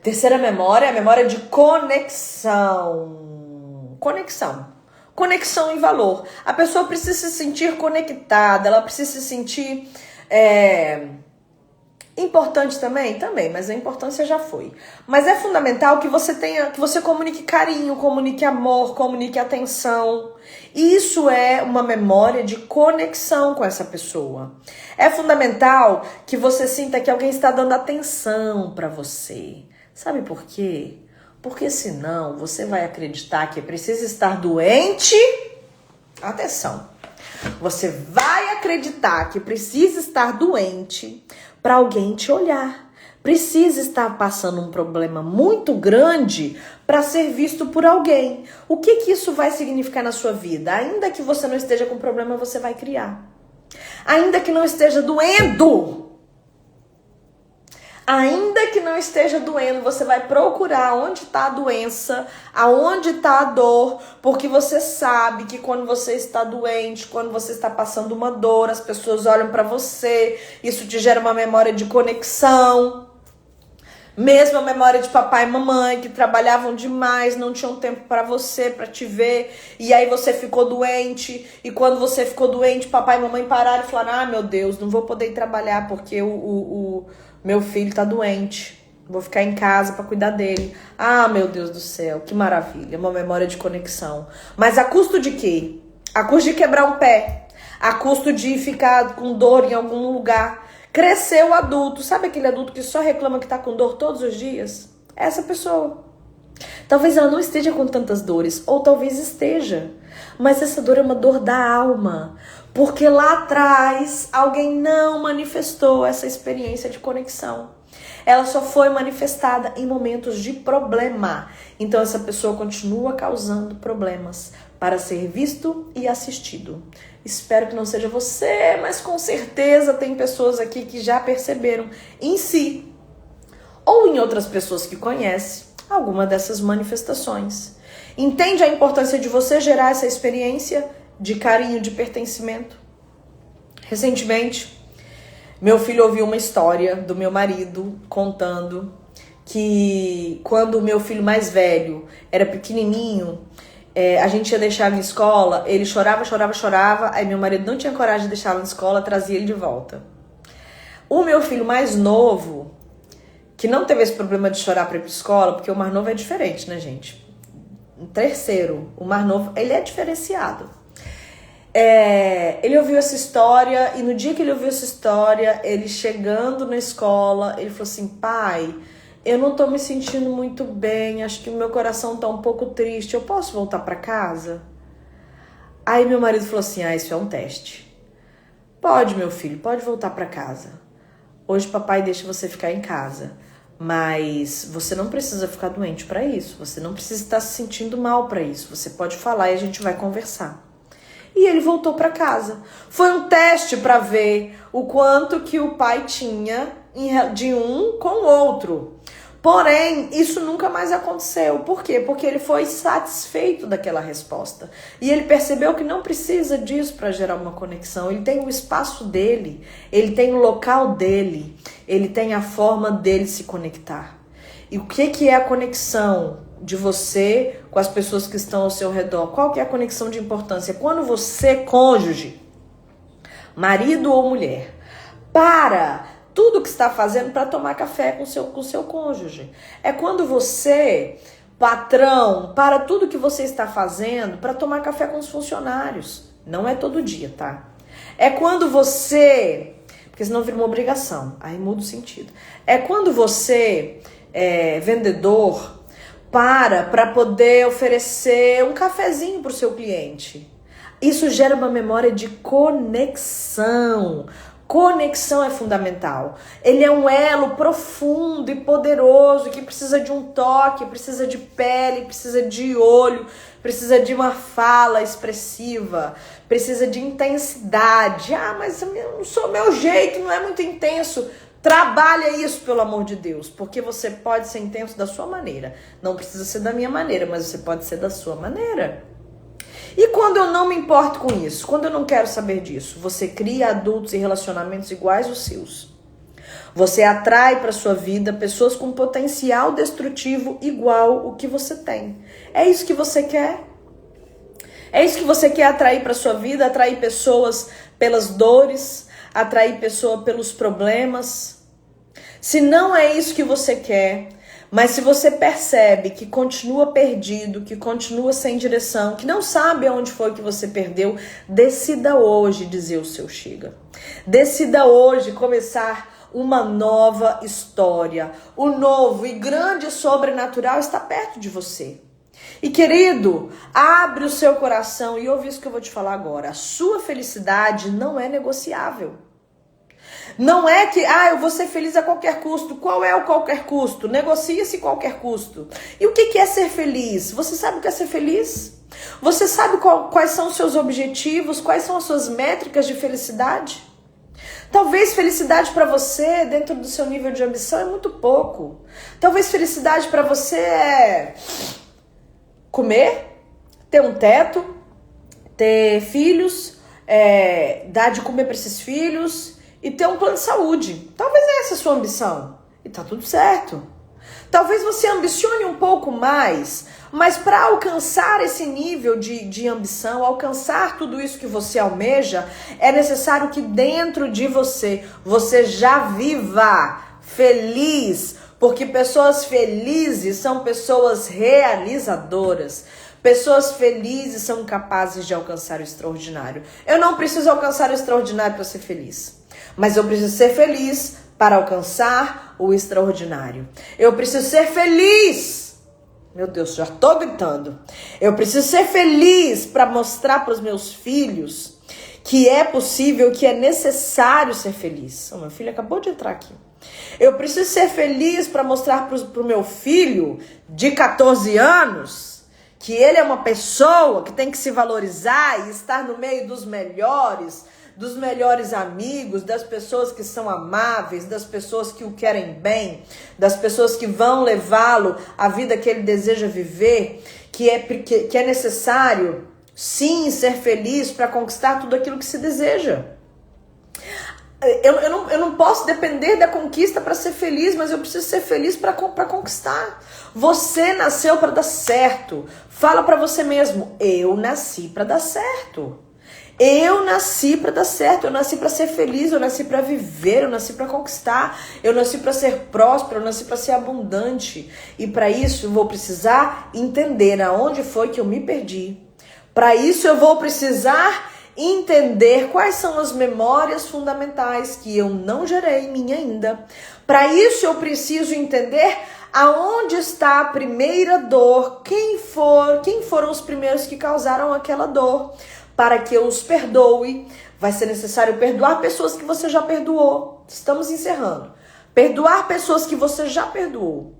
Terceira memória é a memória de conexão. Conexão em valor. A pessoa precisa se sentir conectada, ela precisa se sentir importante também, mas a importância já foi. Mas é fundamental que você comunique carinho, comunique amor, comunique atenção. Isso é uma memória de conexão com essa pessoa. É fundamental que você sinta que alguém está dando atenção para você. Sabe por quê? Porque senão você vai acreditar que precisa estar doente. Atenção. Você vai acreditar que precisa estar doente para alguém te olhar. Precisa estar passando um problema muito grande para ser visto por alguém. O que isso vai significar na sua vida? Ainda que você não esteja com problema, você vai criar. Ainda que não esteja doendo, Ainda que não esteja doendo, você vai procurar onde está a doença, aonde está a dor, porque você sabe que quando você está doente, quando você está passando uma dor, as pessoas olham para você, isso te gera uma memória de conexão. Mesmo a memória de papai e mamãe que trabalhavam demais, não tinham tempo para você, para te ver, e aí você ficou doente, e quando você ficou doente, papai e mamãe pararam e falaram: ah, meu Deus, não vou poder ir trabalhar porque o meu filho tá doente, vou ficar em casa para cuidar dele. Ah, meu Deus do céu, que maravilha, uma memória de conexão. Mas a custo de quê? A custo de quebrar um pé, a custo de ficar com dor em algum lugar. Cresceu o adulto, sabe aquele adulto que só reclama que tá com dor todos os dias? Essa pessoa. Talvez ela não esteja com tantas dores, ou talvez esteja, mas essa dor é uma dor da alma, porque lá atrás alguém não manifestou essa experiência de conexão. Ela só foi manifestada em momentos de problema. Então essa pessoa continua causando problemas para ser visto e assistido. Espero que não seja você, mas com certeza tem pessoas aqui que já perceberam em si ou em outras pessoas que conhecem alguma dessas manifestações. Entende a importância de você gerar essa experiência de carinho, de pertencimento? Recentemente, meu filho ouviu uma história do meu marido contando que quando o meu filho mais velho era pequenininho, a gente ia deixar ele na escola, ele chorava, aí meu marido não tinha coragem de deixá-lo na escola, trazia ele de volta. O meu filho mais novo, que não teve esse problema de chorar para ir pra escola, porque o mais novo é diferente, né, gente? O terceiro, o mais novo, ele é diferenciado. Ele ouviu essa história, e no dia que ele ouviu essa história, ele chegando na escola, ele falou assim: pai, eu não tô me sentindo muito bem, acho que o meu coração tá um pouco triste, eu posso voltar pra casa? Aí meu marido falou assim: ah, isso é um teste. Pode, meu filho, pode voltar pra casa. Hoje papai deixa você ficar em casa, mas você não precisa ficar doente pra isso, você não precisa estar se sentindo mal pra isso, você pode falar e a gente vai conversar. E ele voltou pra casa. Foi um teste pra ver o quanto que o pai tinha de um com o outro. Porém, isso nunca mais aconteceu. Por quê? Porque ele foi satisfeito daquela resposta. E ele percebeu que não precisa disso para gerar uma conexão. Ele tem o espaço dele, ele tem o local dele, ele tem a forma dele se conectar. E o que é a conexão de você com as pessoas que estão ao seu redor? Qual que é a conexão de importância? Quando você, cônjuge, marido ou mulher, para tudo que está fazendo para tomar café com seu cônjuge. É quando você, patrão, para tudo que você está fazendo para tomar café com os funcionários. Não é todo dia, tá? É quando você, porque senão vira uma obrigação, aí muda o sentido. É quando você, vendedor, para poder oferecer um cafezinho para o seu cliente. Isso gera uma memória de conexão. Conexão é fundamental. Ele é um elo profundo e poderoso que precisa de um toque, precisa de pele, precisa de olho, precisa de uma fala expressiva, precisa de intensidade. Ah, mas eu não sou meu jeito, não é muito intenso. Trabalha isso, pelo amor de Deus, porque você pode ser intenso da sua maneira. Não precisa ser da minha maneira, mas você pode ser da sua maneira. E quando eu não me importo com isso, quando eu não quero saber disso, você cria adultos e relacionamentos iguais aos seus. Você atrai para sua vida pessoas com potencial destrutivo igual o que você tem. É isso que você quer? É isso que você quer atrair para sua vida? Atrair pessoas pelas dores? Atrair pessoas pelos problemas? Se não é isso que você quer, mas se você percebe que continua perdido, que continua sem direção, que não sabe aonde foi que você perdeu, decida hoje dizer o seu chega. Decida hoje começar uma nova história. O novo e grande sobrenatural está perto de você. E querido, abre o seu coração e ouve isso que eu vou te falar agora. A sua felicidade não é negociável. Não é que, eu vou ser feliz a qualquer custo. Qual é o qualquer custo? Negocia-se qualquer custo. E o que é ser feliz? Você sabe o que é ser feliz? Você sabe quais são os seus objetivos? Quais são as suas métricas de felicidade? Talvez felicidade para você, dentro do seu nível de ambição, é muito pouco. Talvez felicidade para você é comer, ter um teto, ter filhos, dar de comer para esses filhos e ter um plano de saúde. Talvez essa é a sua ambição. E tá tudo certo. Talvez você ambicione um pouco mais, mas para alcançar esse nível de ambição, alcançar tudo isso que você almeja, é necessário que dentro de você já viva feliz, porque pessoas felizes são pessoas realizadoras. Pessoas felizes são capazes de alcançar o extraordinário. Eu não preciso alcançar o extraordinário para ser feliz, mas eu preciso ser feliz para alcançar o extraordinário. Eu preciso ser feliz. Meu Deus, já tô gritando. Eu preciso ser feliz para mostrar para os meus filhos que é possível, que é necessário ser feliz. Meu filho acabou de entrar aqui. Eu preciso ser feliz para mostrar para o meu filho de 14 anos que ele é uma pessoa que tem que se valorizar e estar no meio dos melhores amigos, das pessoas que são amáveis, das pessoas que o querem bem, das pessoas que vão levá-lo à vida que ele deseja viver, que é necessário, sim, ser feliz para conquistar tudo aquilo que se deseja. Eu não posso depender da conquista para ser feliz, mas eu preciso ser feliz para conquistar. Você nasceu para dar certo. Fala para você mesmo, eu nasci para dar certo. Eu nasci para dar certo, eu nasci para ser feliz, eu nasci para viver, eu nasci para conquistar, eu nasci para ser próspero, eu nasci para ser abundante. E para isso eu vou precisar entender aonde foi que eu me perdi. Para isso eu vou precisar entender quais são as memórias fundamentais que eu não gerei em mim ainda. Para isso eu preciso entender aonde está a primeira dor, quem foram os primeiros que causaram aquela dor. Para que eu os perdoe, vai ser necessário perdoar pessoas que você já perdoou. Estamos encerrando. Perdoar pessoas que você já perdoou.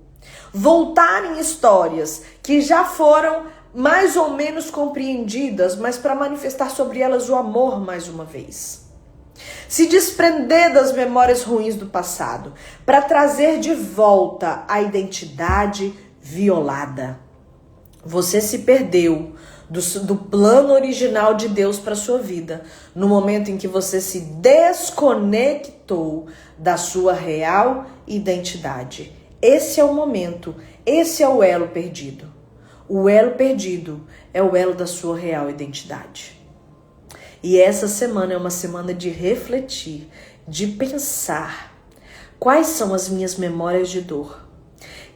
Voltar em histórias que já foram mais ou menos compreendidas, mas para manifestar sobre elas o amor mais uma vez. Se desprender das memórias ruins do passado, para trazer de volta a identidade violada. Você se perdeu do plano original de Deus para sua vida, no momento em que você se desconectou da sua real identidade. Esse é o momento, esse é o elo perdido. O elo perdido é o elo da sua real identidade. E essa semana é uma semana de refletir, de pensar quais são as minhas memórias de dor.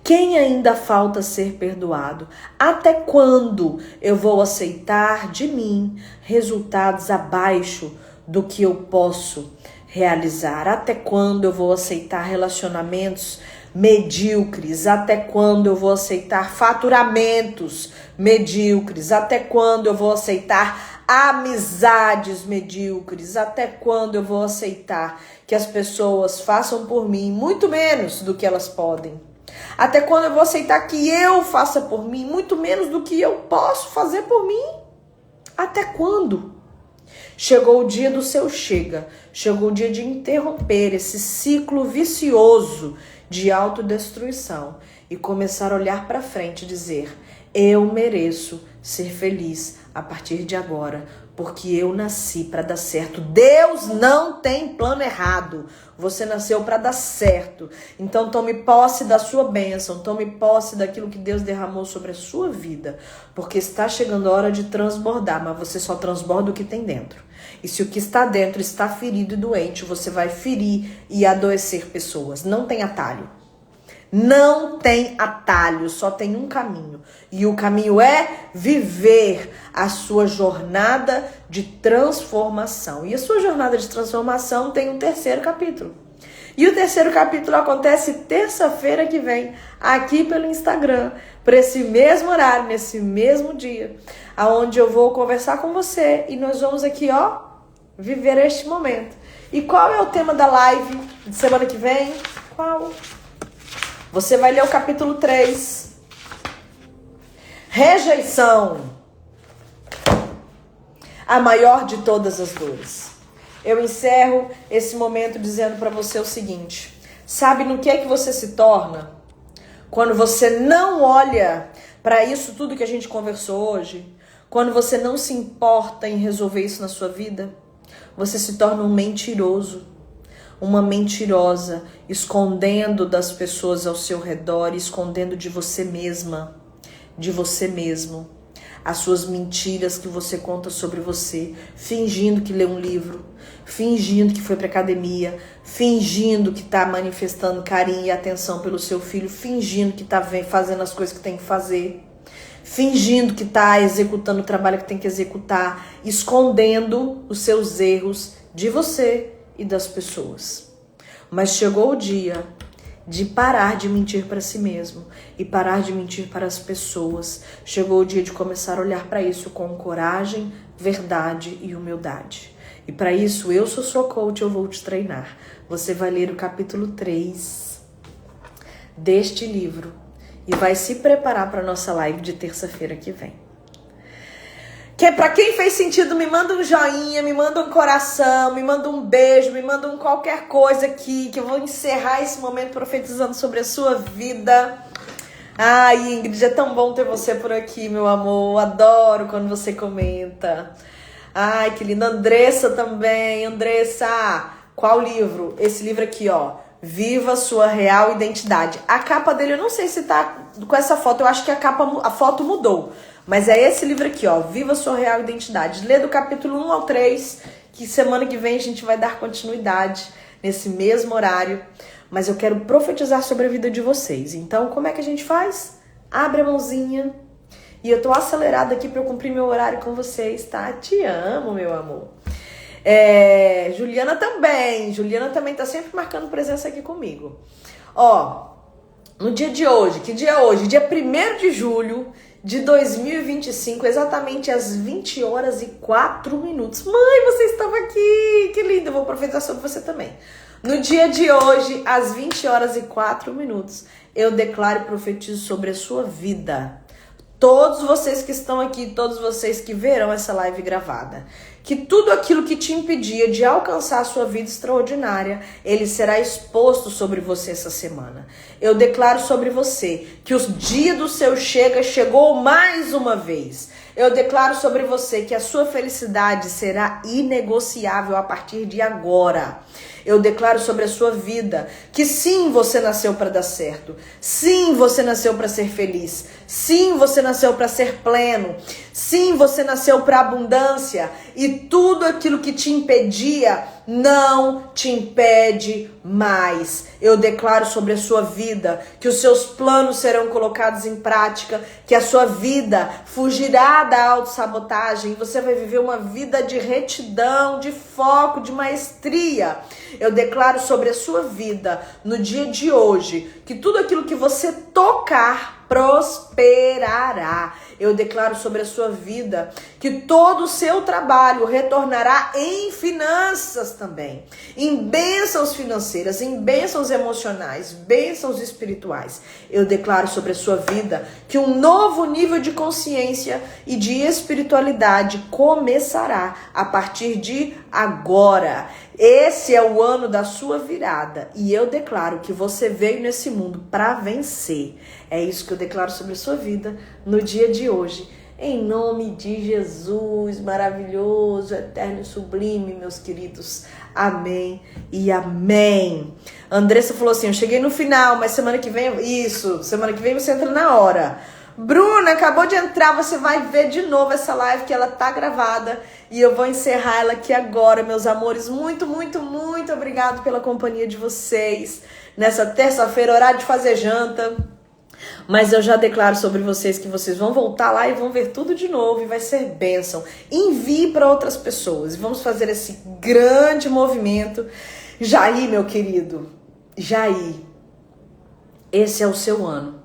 Quem ainda falta ser perdoado? Até quando eu vou aceitar de mim resultados abaixo do que eu posso realizar? Até quando eu vou aceitar relacionamentos medíocres? Até quando eu vou aceitar faturamentos medíocres? Até quando eu vou aceitar amizades medíocres? Até quando eu vou aceitar que as pessoas façam por mim muito menos do que elas podem? Até quando eu vou aceitar que eu faça por mim muito menos do que eu posso fazer por mim? Até quando? Chegou o dia do seu chega. Chegou o dia de interromper esse ciclo vicioso de autodestruição e começar a olhar para frente e dizer: eu mereço ser feliz a partir de agora, porque eu nasci para dar certo. Deus não tem plano errado. Você nasceu para dar certo. Então tome posse da sua bênção, tome posse daquilo que Deus derramou sobre a sua vida, porque está chegando a hora de transbordar, mas você só transborda o que tem dentro. E se o que está dentro está ferido e doente, você vai ferir e adoecer pessoas. Não tem atalho. Não tem atalho, só tem um caminho. E o caminho é viver a sua jornada de transformação. E a sua jornada de transformação tem um terceiro capítulo. E o terceiro capítulo acontece terça-feira que vem, aqui pelo Instagram, por esse mesmo horário, nesse mesmo dia, aonde eu vou conversar com você e nós vamos aqui, viver este momento. E qual é o tema da live de semana que vem? Qual? Você vai ler o capítulo 3. Rejeição. A maior de todas as dores. eu encerro esse momento dizendo para você o seguinte: sabe no que é que você se torna? Quando você não olha para isso tudo que a gente conversou hoje, quando você não se importa em resolver isso na sua vida, você se torna um mentiroso, uma mentirosa, escondendo das pessoas ao seu redor, escondendo de você mesma, de você mesmo, as suas mentiras que você conta sobre você, fingindo que lê um livro, fingindo que foi pra academia, fingindo que tá manifestando carinho e atenção pelo seu filho, fingindo que tá fazendo as coisas que tem que fazer, fingindo que tá executando o trabalho que tem que executar, escondendo os seus erros de você e das pessoas. Mas chegou o dia de parar de mentir para si mesmo e parar de mentir para as pessoas. Chegou o dia de começar a olhar para isso com coragem, verdade e humildade. E para isso, eu sou sua coach, eu vou te treinar. Você vai ler o capítulo 3 deste livro e vai se preparar para a nossa live de terça-feira que vem. Que para quem fez sentido, me manda um joinha, me manda um coração, me manda um beijo, me manda qualquer coisa aqui, que eu vou encerrar esse momento profetizando sobre a sua vida. Ai, Ingrid, é tão bom ter você por aqui, meu amor. Adoro quando você comenta. Ai, que linda. Andressa também. Andressa, qual livro? Esse livro aqui, ó. Viva Sua Real Identidade. A capa dele, eu não sei se tá com essa foto. Eu acho que a foto mudou. Mas é esse livro aqui, ó. Viva Sua Real Identidade. Lê do capítulo 1 ao 3, que semana que vem a gente vai dar continuidade nesse mesmo horário. Mas eu quero profetizar sobre a vida de vocês. Então, como é que a gente faz? Abre a mãozinha. E eu tô acelerada aqui pra eu cumprir meu horário com vocês, tá? Te amo, meu amor. Juliana também tá sempre marcando presença aqui comigo. Ó, no dia de hoje, que dia é hoje? Dia 1º de julho de 2025, exatamente às 20 horas e 4 minutos. Mãe, você estava aqui, que lindo, eu vou profetizar sobre você também. No dia de hoje, às 20 horas e 4 minutos, eu declaro e profetizo sobre a sua vida. Todos vocês que estão aqui, todos vocês que verão essa live gravada, que tudo aquilo que te impedia de alcançar a sua vida extraordinária, ele será exposto sobre você essa semana. Eu declaro sobre você que o dia do seu chegou mais uma vez. Eu declaro sobre você que a sua felicidade será inegociável a partir de agora. Eu declaro sobre a sua vida que sim, você nasceu para dar certo. Sim, você nasceu para ser feliz. Sim, você nasceu para ser pleno. Sim, você nasceu para abundância. E tudo aquilo que te impedia não te impede mais. Eu declaro sobre a sua vida que os seus planos serão colocados em prática, que a sua vida fugirá da autossabotagem. Você vai viver uma vida de retidão, de foco, de maestria. Eu declaro sobre a sua vida, no dia de hoje, que tudo aquilo que você tocar prosperará. Eu declaro sobre a sua vida que todo o seu trabalho retornará em finanças também, em bênçãos financeiras, em bênçãos emocionais, bênçãos espirituais. Eu declaro sobre a sua vida que um novo nível de consciência e de espiritualidade começará a partir de agora. Esse é o ano da sua virada e eu declaro que você veio nesse mundo para vencer. É isso que eu declaro sobre a sua vida no dia de hoje. Em nome de Jesus, maravilhoso, eterno e sublime, meus queridos. Amém e amém. Andressa falou assim, eu cheguei no final, mas semana que vem... Isso, semana que vem você entra na hora. Bruna, acabou de entrar, você vai ver de novo essa live que ela tá gravada e eu vou encerrar ela aqui agora, meus amores. Muito, muito, muito obrigado pela companhia de vocês nessa terça-feira, horário de fazer janta. Mas eu já declaro sobre vocês que vocês vão voltar lá e vão ver tudo de novo e vai ser bênção. Envie para outras pessoas e vamos fazer esse grande movimento. Jair, meu querido, Jair, esse é o seu ano.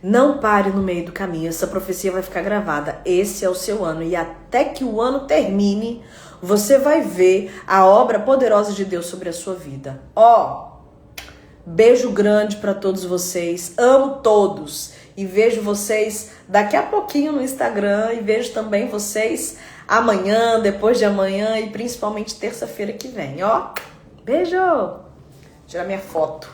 Não pare no meio do caminho, essa profecia vai ficar gravada. Esse é o seu ano e até que o ano termine, você vai ver a obra poderosa de Deus sobre a sua vida. Beijo grande para todos vocês, amo todos e vejo vocês daqui a pouquinho no Instagram e vejo também vocês amanhã, depois de amanhã e principalmente terça-feira que vem, ó. Beijo! Tirar minha foto.